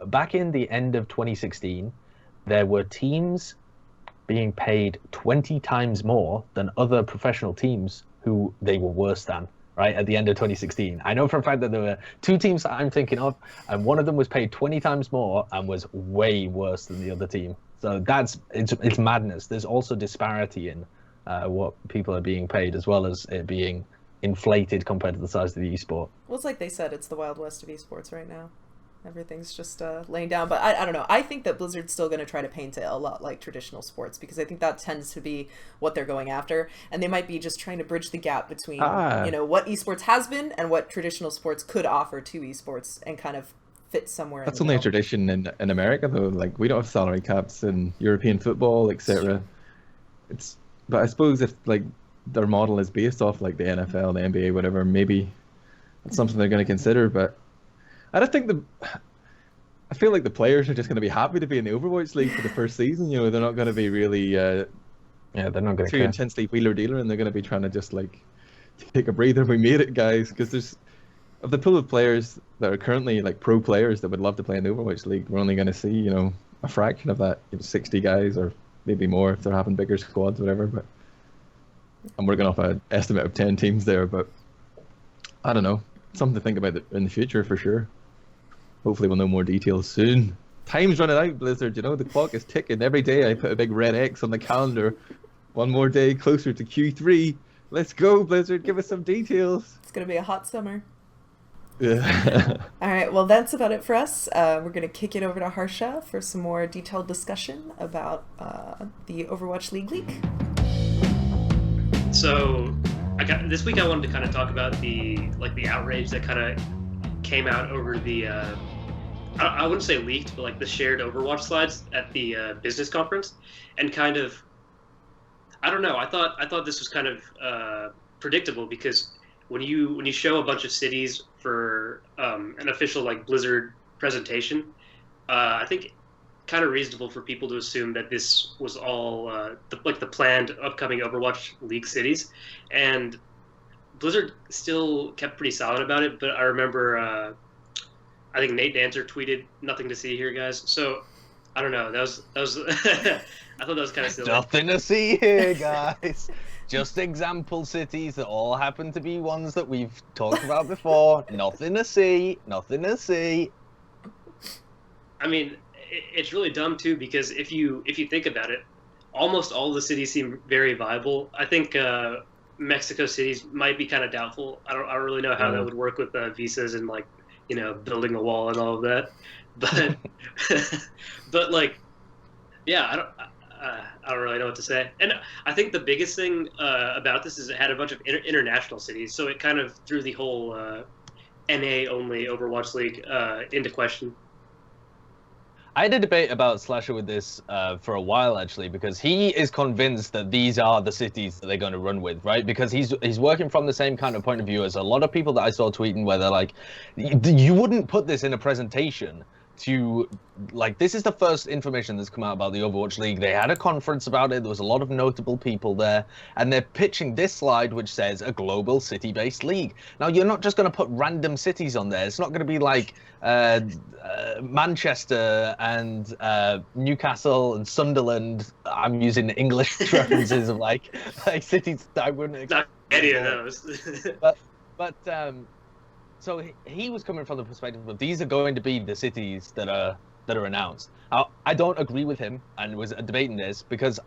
Back in the end of 2016, there were teams being paid 20 times more than other professional teams who they were worse than, right, at the end of 2016. I know for a fact that there were 2 teams that I'm thinking of, and one of them was paid 20 times more and was way worse than the other team. So it's madness. There's also disparity in what people are being paid, as well as it being inflated compared to the size of the esport. Well, it's like they said, it's the Wild West of esports right now. Everything's just laying down. But I don't know. I think that Blizzard's still going to try to paint it a lot like traditional sports, because I think that tends to be what they're going after. And they might be just trying to bridge the gap between, what esports has been and what traditional sports could offer to esports, and kind of fit somewhere. That's only a tradition in America, though. Like, we don't have salary caps in European football, etc. But I suppose if like their model is based off like the NFL, the NBA, whatever, maybe that's something they're going to consider. But I don't think I feel like the players are just going to be happy to be in the Overwatch League for the first season. They're not going to be really they're not going to intensely wheeler dealer, and they're going to be trying to just like take a breather. We made it, guys, because there's of the pool of players that are currently like pro players that would love to play in the Overwatch League. We're only going to see, a fraction of that, 60 guys or maybe more if they're having bigger squads, whatever. But I'm working off an estimate of 10 teams there, but I don't know. Something to think about in the future for sure. Hopefully we'll know more details soon. Time's running out, Blizzard. The clock is ticking. Every day I put a big red X on the calendar. One more day closer to Q3. Let's go, Blizzard. Give us some details. It's going to be a hot summer. Yeah. All right, well, that's about it for us. We're going to kick it over to Harsha for some more detailed discussion about the Overwatch League. So, this week I wanted to kind of talk about the outrage that kind of came out over the I wouldn't say leaked, but like the shared Overwatch slides at the business conference, and kind of, I don't know. I thought this was kind of predictable, because when you show a bunch of cities for an official like Blizzard presentation, I think kind of reasonable for people to assume that this was all the planned upcoming Overwatch League cities, and Blizzard still kept pretty silent about it. But I remember I think Nate Dancer tweeted, "Nothing to see here, guys." So I don't know. That was I thought that was kind of silly. Nothing to see here, guys. Just example cities that all happen to be ones that we've talked about before. Nothing to see. Nothing to see. I mean, it's really dumb too, because if you think about it, almost all the cities seem very viable. I think Mexico cities might be kind of doubtful. I don't really know how that would work with visas and like building a wall and all of that. But but like, yeah, I don't really know what to say. And I think the biggest thing about this is it had a bunch of international cities, so it kind of threw the whole NA only Overwatch League into question. I had a debate about Slasher with this for a while, actually, because he is convinced that these are the cities that they're going to run with, right? Because he's working from the same kind of point of view as a lot of people that I saw tweeting, where they're like, you wouldn't put this in a presentation to, like, this is the first information that's come out about the Overwatch League. They had a conference about it. There was a lot of notable people there, and they're pitching this slide which says a global city-based league. Now, you're not just going to put random cities on there. It's not going to be like Manchester and Newcastle and Sunderland. I'm using English references of like cities that I wouldn't expect. Not any of those. but so he was coming from the perspective of these are going to be the cities that are announced. Now, I don't agree with him, and was debating this, because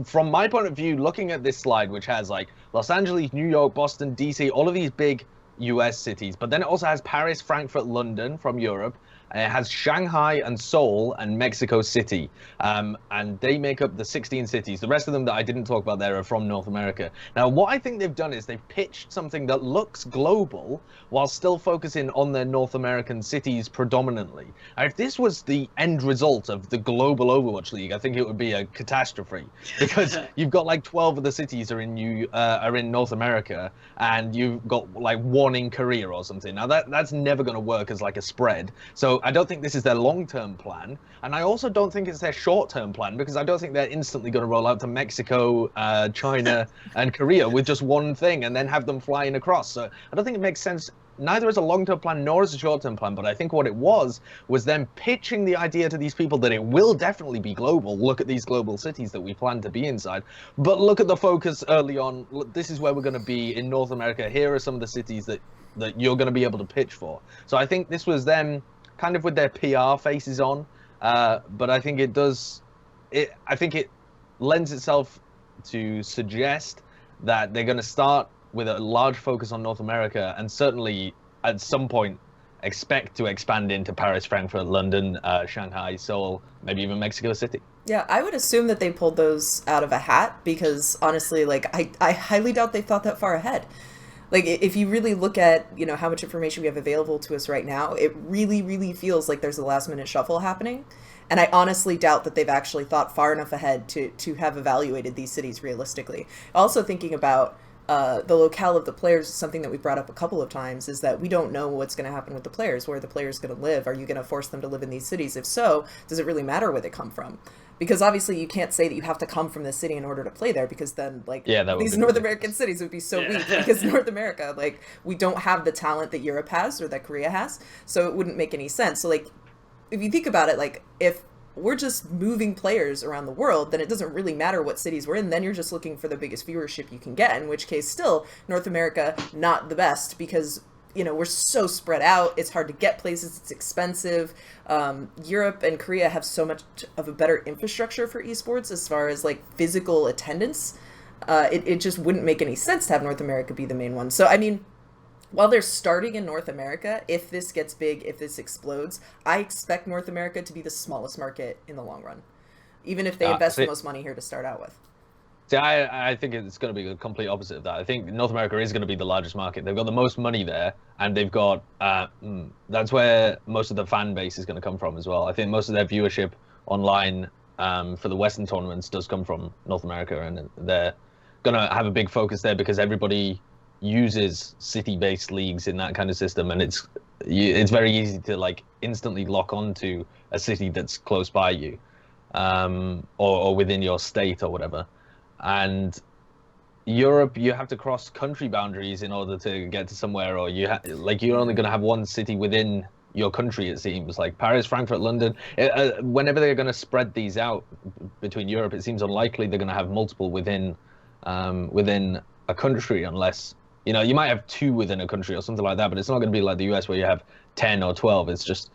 from my point of view, looking at this slide, which has like Los Angeles, New York, Boston, DC, all of these big US cities, but then it also has Paris, Frankfurt, London from Europe, and it has Shanghai and Seoul and Mexico City, and they make up the 16 cities. The rest of them that I didn't talk about there are from North America. Now, what I think they've done is they've pitched something that looks global while still focusing on their North American cities predominantly. Now, if this was the end result of the global Overwatch League, I think it would be a catastrophe, because you've got like 12 of the cities are in North America, and you've got like one in Korea or something. Now that's never going to work as like a spread. So I don't think this is their long-term plan, and I also don't think it's their short-term plan, because I don't think they're instantly going to roll out to Mexico, China, and Korea with just one thing and then have them flying across. So I don't think it makes sense, neither as a long-term plan nor as a short-term plan. But I think what it was them pitching the idea to these people that it will definitely be global. Look at these global cities that we plan to be inside, but look at the focus early on. Look, this is where we're going to be in North America. Here are some of the cities that you're going to be able to pitch for. So I think this was them kind of with their PR faces on, but I think I think it lends itself to suggest that they're going to start with a large focus on North America, and certainly at some point expect to expand into Paris, Frankfurt, London, Shanghai, Seoul, maybe even Mexico City. Yeah, I would assume that they pulled those out of a hat, because honestly, like, I highly doubt they thought that far ahead. Like, if you really look at, how much information we have available to us right now, it really, really feels like there's a last-minute shuffle happening. And I honestly doubt that they've actually thought far enough ahead to have evaluated these cities realistically. Also thinking about the locale of the players is something that we brought up a couple of times, is that we don't know what's going to happen with the players, where the players going to live. Are you going to force them to live in these cities? If so, does it really matter where they come from? because obviously you can't say that you have to come from this city in order to play there, because then like that these North American cities would be so weak, because North America, like, we don't have the talent that Europe has or that Korea has, so it wouldn't make any sense. So like, if you think about it, like, if we're just moving players around the world, then it doesn't really matter what cities we're in. Then you're just looking for the biggest viewership you can get, in which case still North America, not the best, because, you know, we're so spread out. It's hard to get places. It's expensive. Europe and Korea have so much of a better infrastructure for esports as far as like physical attendance. It just wouldn't make any sense to have North America be the main one. So, I mean, while they're starting in North America, if this gets big, if this explodes, I expect North America to be the smallest market in the long run, even if they invest the most money here to start out with. See, I think it's going to be the complete opposite of that. I think North America is going to be the largest market. They've got the most money there, and they've got that's where most of the fan base is going to come from as well. I think most of their viewership online for the Western tournaments does come from North America, and they're going to have a big focus there because everybody uses city-based leagues in that kind of system, and it's very easy to like instantly lock onto a city that's close by you, or within your state or whatever. And Europe, you have to cross country boundaries in order to get to somewhere, or you're only going to have one city within your country, it seems. Like Paris, Frankfurt, London, whenever they're going to spread these out between Europe, it seems unlikely they're going to have multiple within a country, unless, you know, you might have 2 within a country or something like that, but it's not going to be like the US where you have 10 or 12. It's just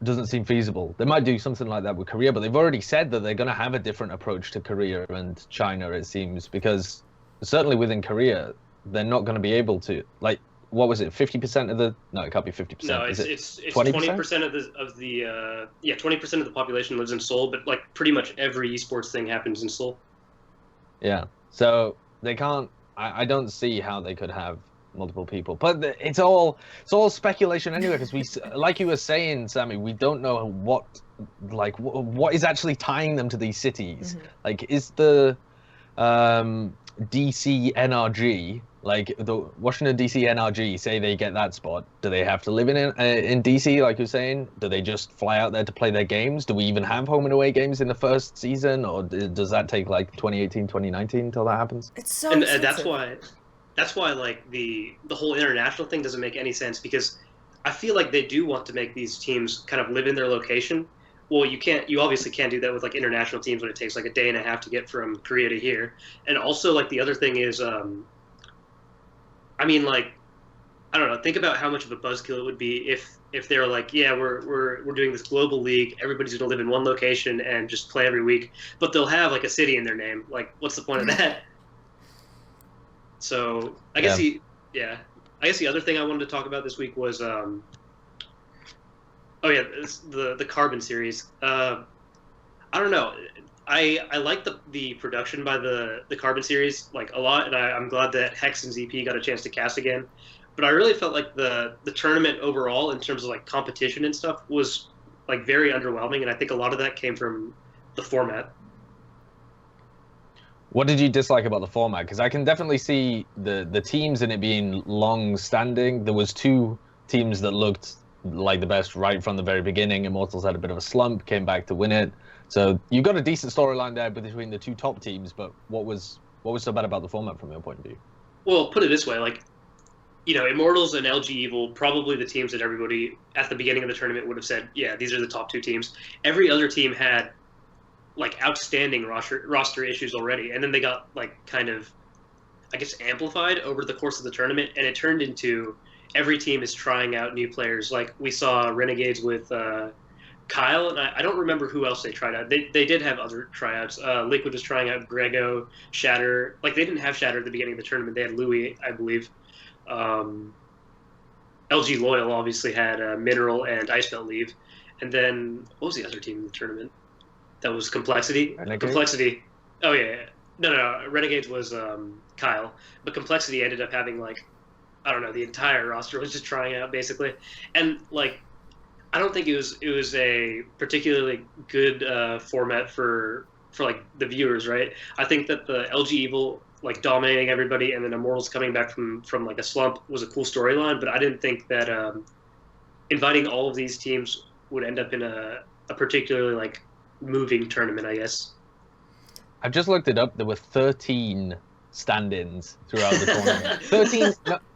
doesn't seem feasible. They might do something like that with Korea, but they've already said that they're going to have a different approach to Korea and China, it seems, because certainly within Korea, they're not going to be able to, like, what was it, 50% of the, no, it can't be 50%. No, it's 20% of the 20% of the population lives in Seoul, but like pretty much every esports thing happens in Seoul. Yeah, so they can't, I don't see how they could have multiple people, but it's all speculation anyway, because we, like you were saying, Sammy, we don't know what is actually tying them to these cities. Mm-hmm. Like, is the DC NRG, like the Washington DC NRG, say they get that spot, do they have to live in DC, like you're saying? Do they just fly out there to play their games? Do we even have home and away games in the first season, or does that take like 2018, 2019 until that happens? It's so and that's why like the whole international thing doesn't make any sense, because I feel like they do want to make these teams kind of live in their location. Well, you obviously can't do that with like international teams when it takes like a day and a half to get from Korea to here. And also, like, the other thing is, I mean, like, I don't know, think about how much of a buzzkill it would be if they're like, yeah, we're doing this global league, everybody's gonna live in one location and just play every week, but they'll have like a city in their name. Like, what's the point of that? So I guess the other thing I wanted to talk about this week was the Carbon series. I don't know. I like the production by the Carbon series like a lot, and I'm glad that Hex and ZP got a chance to cast again. But I really felt like the tournament overall, in terms of like competition and stuff, was like very underwhelming, and I think a lot of that came from the format. What did you dislike about the format? Because I can definitely see the teams in it being long-standing. There was 2 teams that looked like the best right from the very beginning. Immortals had a bit of a slump, came back to win it. So you got a decent storyline there between the 2 top teams. But what was so bad about the format from your point of view? Well, put it this way, like, you know, Immortals and LG Evil, probably the teams that everybody at the beginning of the tournament would have said, yeah, these are the top 2 teams. Every other team had like outstanding roster issues already, and then they got like kind of, I guess, amplified over the course of the tournament, and it turned into every team is trying out new players. Like we saw Renegades with Kyle, and I don't remember who else they tried out. They did have other tryouts. Liquid was trying out Grego, Shatter. Like, they didn't have Shatter at the beginning of the tournament. They had Louis, I believe. LG Loyal obviously had Mineral and Icebelt leave. And then, what was the other team in the tournament? That was Complexity. Renegade? Complexity. Oh, yeah. No. Renegades was Kyle. But Complexity ended up having, like, I don't know, the entire roster was just trying out, basically. And, like, I don't think it was a particularly good format for like the viewers, right? I think that the LG Evil like dominating everybody and then Immortals coming back from like a slump was a cool storyline, but I didn't think that inviting all of these teams would end up in a particularly like moving tournament, I guess. I've just looked it up. There were 13 stand-ins throughout the tournament. 13,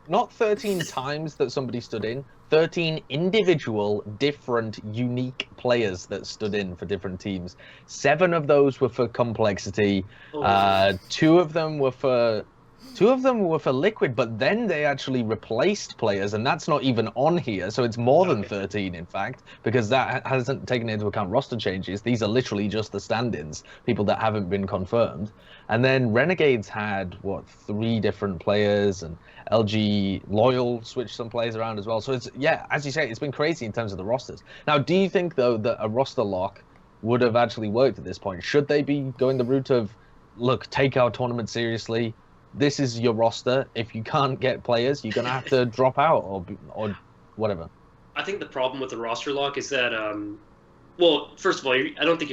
not 13 times that somebody stood in. 13 individual, different, unique players that stood in for different teams. 7 of those were for complexity. Oh. 2 of them were for Liquid, but then they actually replaced players, and that's not even on here. So it's more than 13, in fact, because that hasn't taken into account roster changes. These are literally just the stand-ins, people that haven't been confirmed. And then Renegades had, 3 different players, and LG Loyal switched some players around as well. So it's, yeah, as you say, it's been crazy in terms of the rosters. Now, do you think, though, that a roster lock would have actually worked at this point? Should they be going the route of, look, take our tournament seriously, this is your roster. If you can't get players, you're gonna have to drop out or whatever. I think the problem with the roster lock is that, well, first of all, I don't think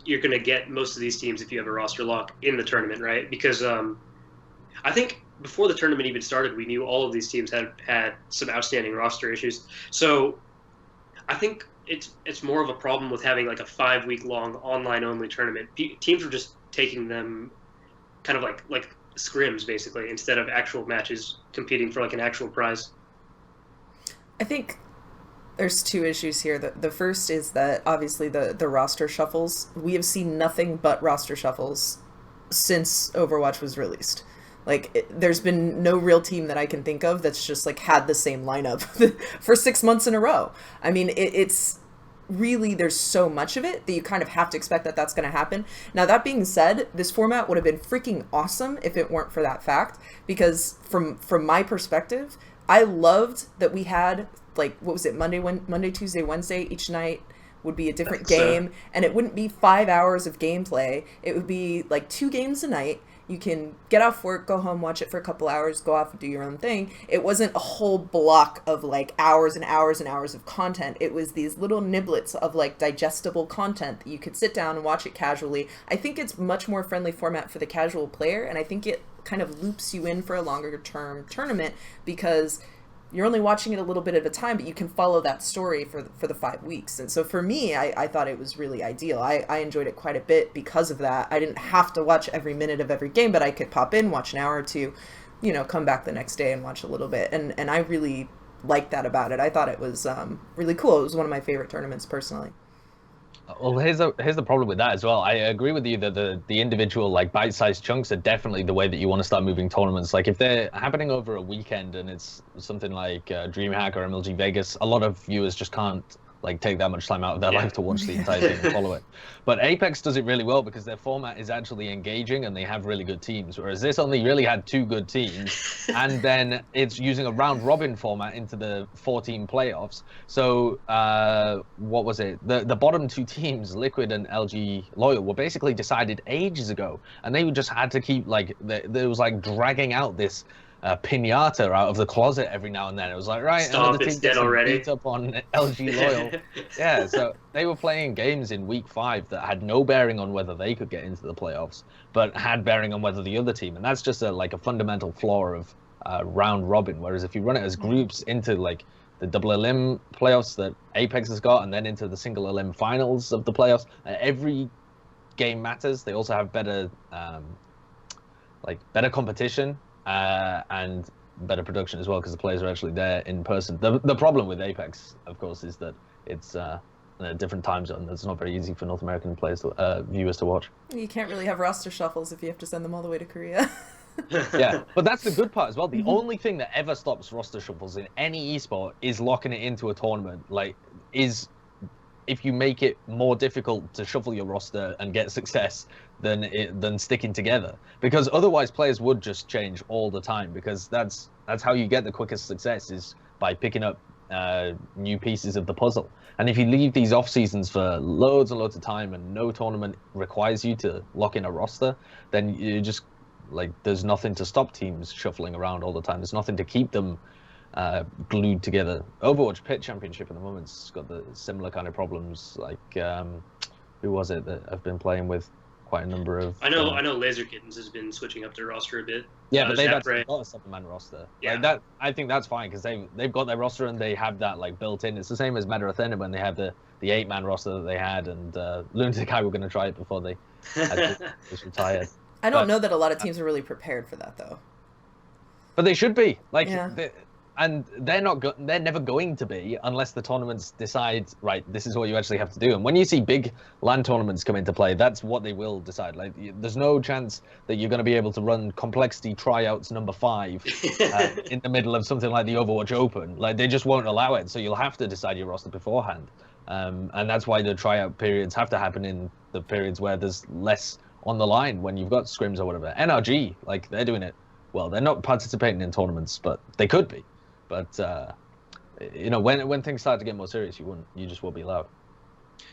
you're gonna get most of these teams if you have a roster lock in the tournament, right? Because I think before the tournament even started, we knew all of these teams had some outstanding roster issues. So I think it's more of a problem with having like a 5-week long online only tournament. Teams are just taking them kind of like scrims basically instead of actual matches competing for like an actual prize. I think there's 2 issues here. The first is that obviously the roster shuffles, we have seen nothing but roster shuffles since Overwatch was released. Like, there's been no real team that I can think of that's just like had the same lineup for 6 months in a row. I mean, it's really, there's so much of it that you kind of have to expect that that's going to happen. Now, that being said, this format would have been freaking awesome if it weren't for that fact, because from my perspective, I loved that we had, like, what was it, Monday, Tuesday, Wednesday, each night would be a different game, and it wouldn't be 5 hours of gameplay. It would be like 2 games a night. You can get off work, go home, watch it for a couple hours, go off and do your own thing. It wasn't a whole block of like hours and hours and hours of content. It was these little niblets of like digestible content that you could sit down and watch it casually. I think it's much more friendly format for the casual player, and I think it kind of loops you in for a longer term tournament because you're only watching it a little bit at a time, but you can follow that story for the 5 weeks. And so for me, I thought it was really ideal. I enjoyed it quite a bit because of that. I didn't have to watch every minute of every game, but I could pop in, watch an hour or two, come back the next day and watch a little bit. And I really liked that about it. I thought it was really cool. It was one of my favorite tournaments personally. Well, here's the problem with that as well. I agree with you that the individual like bite-sized chunks are definitely the way that you want to start moving tournaments. Like if they're happening over a weekend and it's something like DreamHack or MLG Vegas, a lot of viewers just can't like take that much time out of their life to watch the entire thing and follow it. But Apex does it really well because their format is actually engaging and they have really good teams, whereas this only really had 2 good teams, and then it's using a round robin format into the 14 playoffs. So what was it? The bottom 2 teams, Liquid and LG Loyal, were basically decided ages ago, and they just had to keep like there was like dragging out this pinata out of the closet every now and then. It was like, right, stop, it's dead already. Beat up on LG Loyal. Yeah, so they were playing games in week 5 that had no bearing on whether they could get into the playoffs, but had bearing on whether the other team. And that's just a fundamental flaw of round robin. Whereas if you run it as groups into like the double elim playoffs that Apex has got, and then into the single elim finals of the playoffs, every game matters. They also have better competition. And better production as well because the players are actually there in person. The problem with Apex, of course, is that it's a different time zone. It's not very easy for North American viewers to watch. You can't really have roster shuffles if you have to send them all the way to Korea. Yeah, but that's the good part as well. The only thing that ever stops roster shuffles in any esport is locking it into a tournament. If you make it more difficult to shuffle your roster and get success than sticking together, because otherwise players would just change all the time, because that's how you get the quickest success, is by picking up new pieces of the puzzle. And if you leave these off seasons for loads and loads of time and no tournament requires you to lock in a roster, then you just there's nothing to stop teams shuffling around all the time. There's nothing to keep them glued together. Overwatch Pit Championship at the moment's got the similar kind of problems. Who was it that I've been playing with quite a number of? I know Laser Kittens has been switching up their roster a bit. Yeah, but they've actually got a 7-man roster. Yeah. I think that's fine because they've got their roster and they have that built in. It's the same as Meta Athena when they have the the 8-man roster that they had, and Lunatic Eye were going to try it before they was retired. I don't know that a lot of teams are really prepared for that, though. But they should be. Like, Yeah. And they're never going to be unless the tournaments decide, right, this is what you actually have to do. And when you see big LAN tournaments come into play, that's what they will decide. Like, there's no chance that you're going to be able to run complexity tryouts number 5 in the middle of something like the Overwatch Open. Like, they just won't allow it. So you'll have to decide your roster beforehand. And that's why the tryout periods have to happen in the periods where there's less on the line, when you've got scrims or whatever. NRG, like, they're doing it well. They're not participating in tournaments, but they could be. But you know, when things start to get more serious, you just won't be allowed.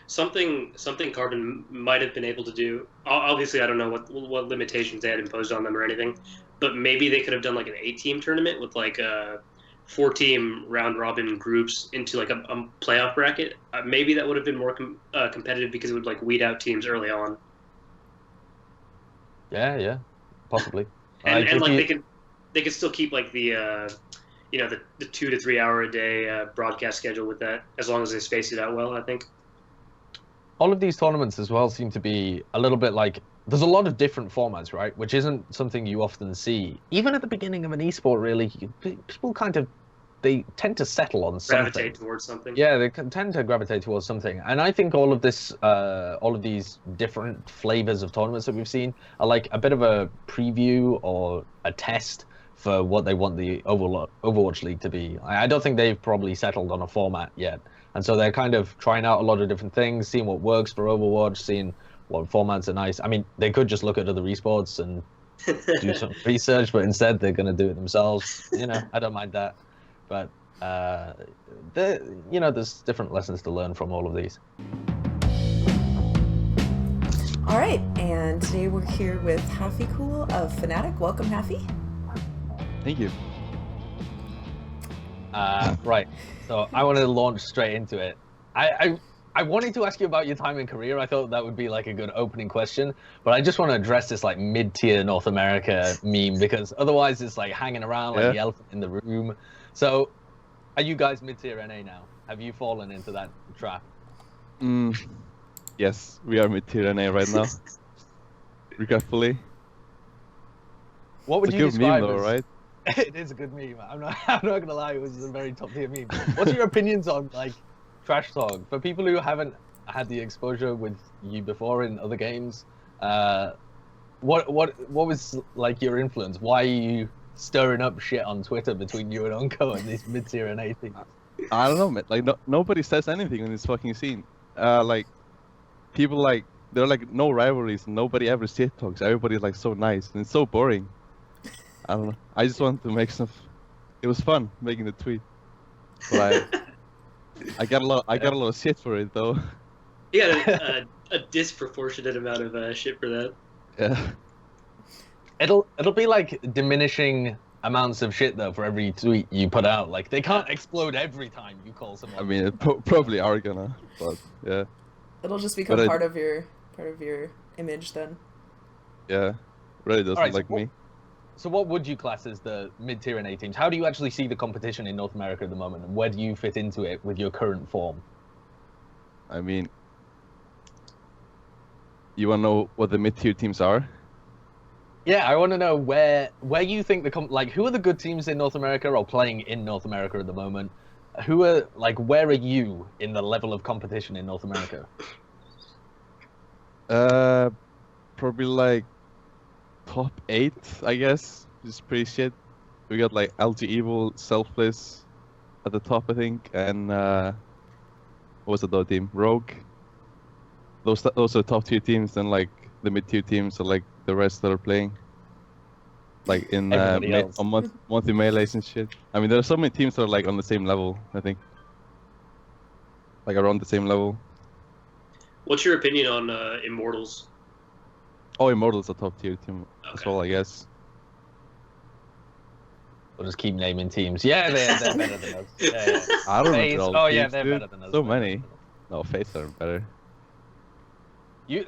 Something Carbon might have been able to do. Obviously, I don't know what limitations they had imposed on them or anything, but maybe they could have done like an 8-team tournament with like 4-team round robin groups into like a playoff bracket. Maybe that would have been more competitive because it would like weed out teams early on. Yeah, possibly. and like they could still keep like the the 2 to 3 hour a day broadcast schedule with that, as long as they space it out well, I think. All of these tournaments as well seem to be a little bit like, there's a lot of different formats, right? Which isn't something you often see. Even at the beginning of an esport, really, people they tend to settle on something. Gravitate towards something. Yeah, they tend to gravitate towards something. And I think all of these different flavors of tournaments that we've seen are like a bit of a preview or a test for what they want the Overwatch League to be. I don't think they've probably settled on a format yet. And so they're kind of trying out a lot of different things, seeing what works for Overwatch, seeing what formats are nice. I mean, they could just look at other esports and do some research, but instead they're going to do it themselves. You know, I don't mind that. But, there's different lessons to learn from all of these. All right, and today we're here with Hafficool of Fnatic. Welcome, Haffy. Thank you. Right, so I want to launch straight into it. I wanted to ask you about your time in career. I thought that would be like a good opening question, but I just want to address this like mid-tier North America meme, because otherwise it's like hanging around like the elephant in the room. So, are you guys mid-tier NA now? Have you fallen into that trap? Yes, we are mid-tier NA right now. Regretfully. What would it's you a good describe meme, though, right? It is a good meme. I'm not gonna lie, it was a very top tier meme. What's your opinions on like trash talk for people who haven't had the exposure with you before in other games? What was like your influence? Why are you stirring up shit on Twitter between you and Unco and these mid-tier NA teams? I don't know, man. Like nobody says anything in this fucking scene. Like people like there are like no rivalries. Nobody ever shit talks. Everybody's like so nice and it's so boring. I don't know. I just wanted to make some. It was fun making the tweet, but I got a lot of shit for it though. You got a disproportionate amount of shit for that. Yeah. It'll be like diminishing amounts of shit though for every tweet you put out. Like they can't explode every time you call someone. I mean, it probably are gonna, but yeah. It'll just become part of your image then. Yeah, really doesn't right, like me. So what would you class as the mid-tier NA teams? How do you actually see the competition in North America at the moment, and where do you fit into it with your current form? I mean, you wanna know what the mid-tier teams are? Yeah, I want to know where you think who are the good teams in North America or playing in North America at the moment? Who are where are you in the level of competition in North America? Probably like top 8, I guess. Just pretty shit. We got like LG Evil, Selfless at the top, I think, and what was the other team? Rogue. Those are the top 2 teams, and like the mid-tier teams are like the rest that are playing. Like in on monthly melees and shit. I mean, there are so many teams that are like on the same level, I think. Like around the same level. What's your opinion on Immortals? Oh, Immortals a top tier team as well, I guess. We'll just keep naming teams. Yeah, they're better than us. Yeah. I don't know. Oh yeah, they're better than us. So many. No, FaZe are better.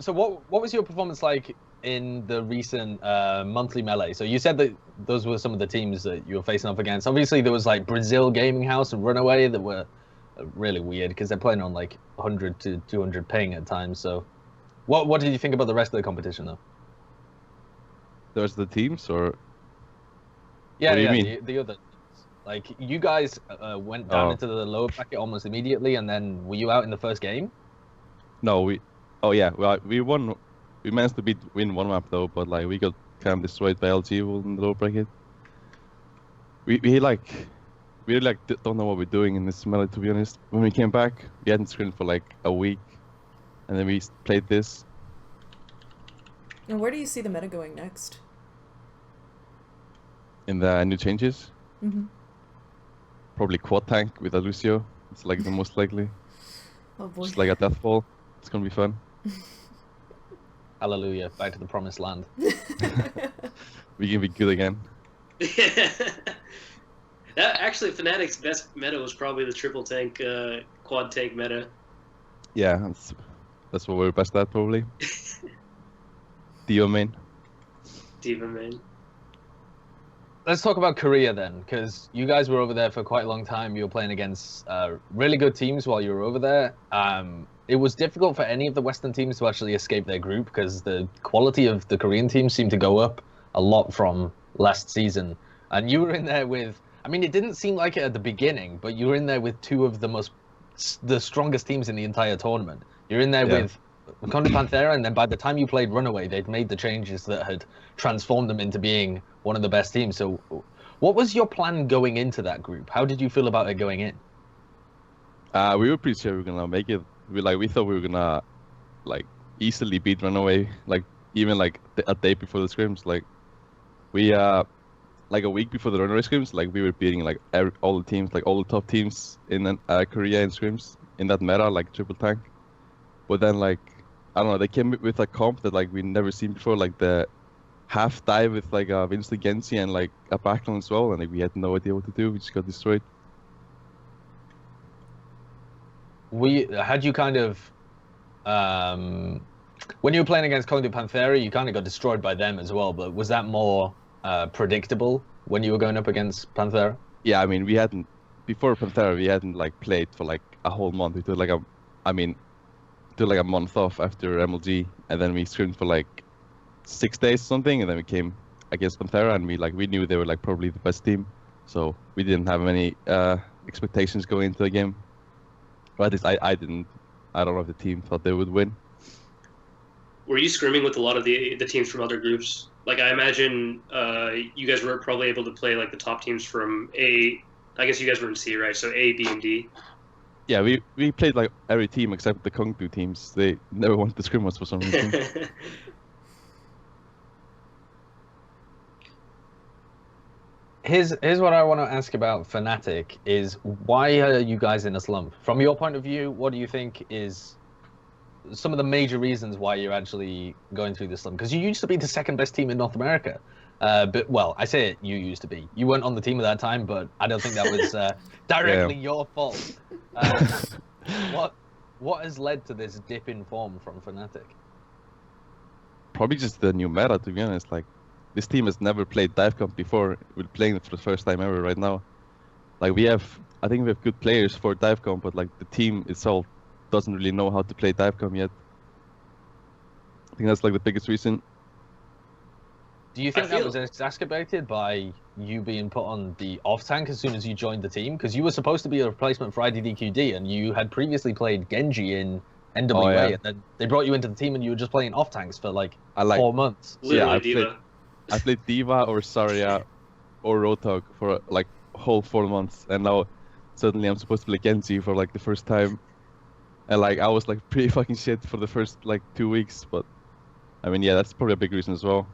So what was your performance like in the recent monthly melee? So you said that those were some of the teams that you were facing off against. Obviously, there was like Brazil Gaming House and Runaway that were really weird because they're playing on like 100 to 200 ping at times. So, what did you think about the rest of the competition though? There's the teams, or Yeah, what do you yeah, mean? the other like you guys went down into the lower bracket almost immediately, and then were you out in the first game? No, we won. We managed to win one map though, but like we got kind of destroyed by LG in the low bracket. We really don't know what we're doing in this meta, to be honest. When we came back, we hadn't scrimmed for like a week, and then we played this. And where do you see the meta going next? In the new changes, Mm-hmm. probably quad tank with Alucio. It's like the most likely. Oh boy. Just like a death ball. It's gonna be fun. Hallelujah, back to the promised land. We can be good again. Actually, Fnatic's best meta was probably the triple tank, quad tank meta. Yeah, that's what we're best at, probably. Dio main. Diva main. Let's talk about Korea then, because you guys were over there for quite a long time. You were playing against really good teams while you were over there. It was difficult for any of the Western teams to actually escape their group because the quality of the Korean teams seemed to go up a lot from last season. And you were in there with, I mean, it didn't seem like it at the beginning, but you were in there with two of the strongest teams in the entire tournament. You're in there with Conde Panthera, and then by the time you played Runaway, they'd made the changes that had transformed them into being one of the best teams. So what was your plan going into that group? How did you feel about it going in? We were pretty sure we were gonna make it. We thought we were gonna like easily beat Runaway, like even like a day before the scrims. Like we like a week before the Runaway scrims, like we were beating like all the teams, like all the top teams in Korea in scrims in that meta, like triple tank. But then like I don't know, they came with a comp that like we never seen before, like the half dive with like a Winston Genji and like a backline as well, and like we had no idea what to do. We just got destroyed. Had you kind of when you were playing against Conde Panthera, you kind of got destroyed by them as well, but was that more predictable when you were going up against Panthera? Yeah, I mean we hadn't before Panthera, we hadn't like played for like a whole month. We took like a month off after MLG, and then we scrimmed for like 6 days or something, and then we came against Panthera, and we knew they were like probably the best team, so we didn't have any expectations going into the game. Or at least I didn't. I don't know if the team thought they would win. Were you scrimming with a lot of the teams from other groups? Like I imagine you guys were probably able to play like the top teams from A. I guess you guys were in C, right? So A, B, and D. Yeah, we played like every team except the Kongbu teams. They never wanted to scrim us for some reason. Here's what I want to ask about Fnatic is why are you guys in a slump? From your point of view, what do you think is some of the major reasons why you're actually going through this slump? Because you used to be the second best team in North America. But well, I say it, you used to be. You weren't on the team at that time, but I don't think that was directly your fault. What has led to this dip in form from Fnatic? Probably just the new meta, to be honest. Like, this team has never played dive comp before. We're playing it for the first time ever right now. Like I think we have good players for dive comp, but like the team itself doesn't really know how to play dive comp yet. I think that's like the biggest reason. Do you think that was exacerbated by you being put on the off tank as soon as you joined the team? Because you were supposed to be a replacement for IDDQD, and you had previously played Genji in NWA, and then they brought you into the team, and you were just playing off tanks for like 4 months. Literally, I played Diva or Zarya or Roadhog for like whole 4 months, and now suddenly I'm supposed to play Genji for like the first time, and like I was like pretty fucking shit for the first like 2 weeks. But I mean, yeah, that's probably a big reason as well.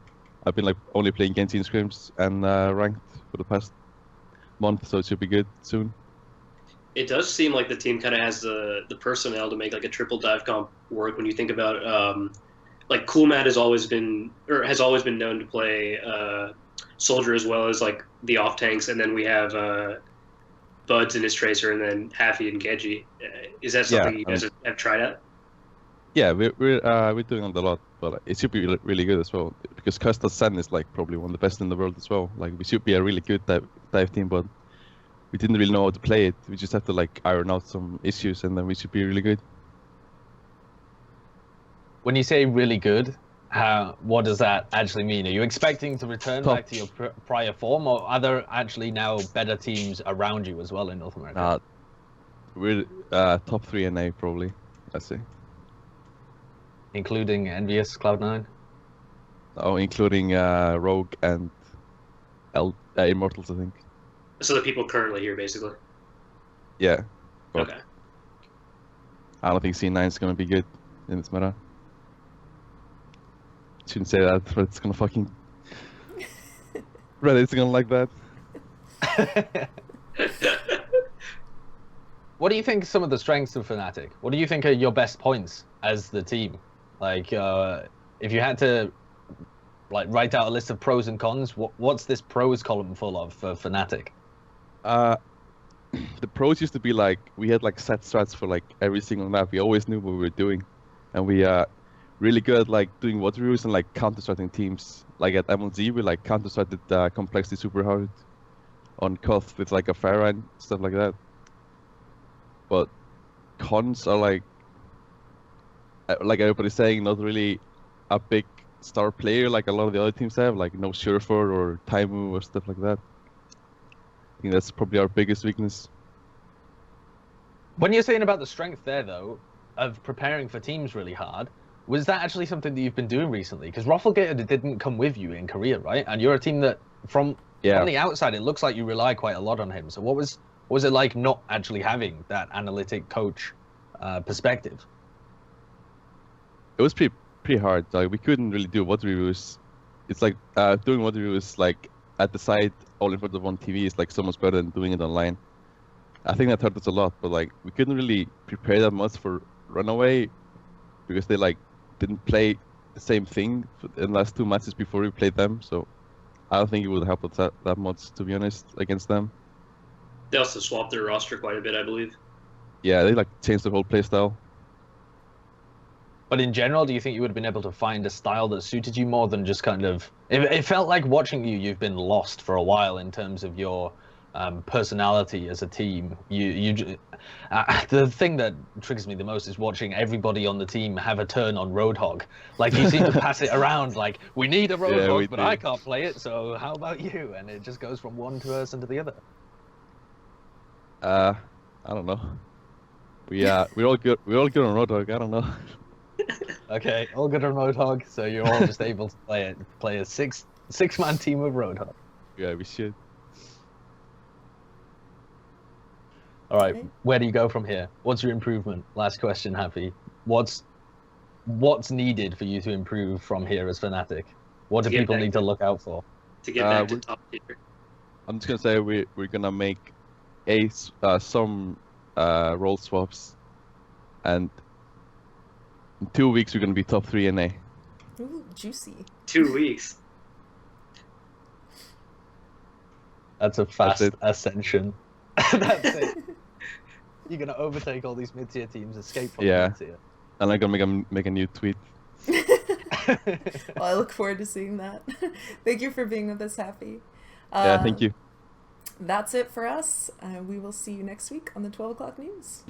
I've been like only playing Genji in scrims and ranked for the past month, so it should be good soon. It does seem like the team kind of has the personnel to make like a triple dive comp work. When you think about like Coolmat has always been known to play Soldier as well as like the off tanks, and then we have Buds and his Tracer, and then Haffy and Genji. Is that something you guys have tried out? Yeah, we're doing it a lot, but it should be really good as well, because Costa Sen is like probably one of the best in the world as well. Like we should be a really good dive team, but we didn't really know how to play it. We just have to like iron out some issues, and then we should be really good. When you say really good, what does that actually mean? Are you expecting to return Top. back to your prior form, or are there actually now better teams around you as well in North America? We're top 3 NA probably, I'd say. Including Envious, Cloud9? Oh, including Rogue and Immortals, I think. So the people currently here, basically. Yeah. But Okay. I don't think C9 is gonna be good in this meta. Shouldn't say that, but it's gonna fucking. Reddit's gonna like that. What do you think some of the strengths of Fnatic? What do you think are your best points as the team? Like, if you had to like write out a list of pros and cons, what's this pros column full of for Fnatic? The pros used to be like we had like set strats for like every single map. We always knew what we were doing, and we really good at like doing water reviews and like counter-striking teams. Like at MLG, we like counter-striked complexity super hard on Koth with like a Pharah and stuff like that. But cons are like everybody's saying, not really a big star player like a lot of the other teams have, like no Sureford or Taimu or stuff like that. I think that's probably our biggest weakness. When you're saying about the strength there, though, of preparing for teams really hard, was that actually something that you've been doing recently? Because Rufflegated didn't come with you in Korea, right? And you're a team that, from the outside, it looks like you rely quite a lot on him. So what was it like not actually having that analytic coach perspective? It was pretty hard. Like we couldn't really do water reviews. It's like doing water reviews like at the site, all in front of one TV, is like so much better than doing it online. I think that hurt us a lot, but like we couldn't really prepare that much for Runaway because they like didn't play the same thing in the last 2 matches before we played them. So I don't think it would help us that much, to be honest, against them. They also swapped their roster quite a bit, I believe. Yeah, they like changed the whole play style. But in general, do you think you would have been able to find a style that suited you more than just kind of... It felt like watching you've been lost for a while in terms of your personality as a team. The thing that triggers me the most is watching everybody on the team have a turn on Roadhog. Like, you seem to pass it around like, we need a Roadhog, but I can't play it, so how about you? And it just goes from one person to the other. I don't know. We're all good on Roadhog, I don't know. Okay, all good on Roadhog, so you're all just able to play a six-man team of Roadhog. Yeah, we should. All right, where do you go from here? What's your improvement? Last question, Happy. What's needed for you to improve from here as Fnatic? What do people need to look out for? To get back to top tier. I'm just gonna say we're gonna make some role swaps, and in 2 weeks we're gonna be top 3 NA. Ooh, juicy. 2 weeks. That's a fast ascension. That's it. You're gonna overtake all these mid-tier teams, escape from mid-tier. And I'm gonna make a new tweet. Well, I look forward to seeing that. Thank you for being with us, Happy. Yeah, thank you. That's it for us. We will see you next week on the 12 o'clock news.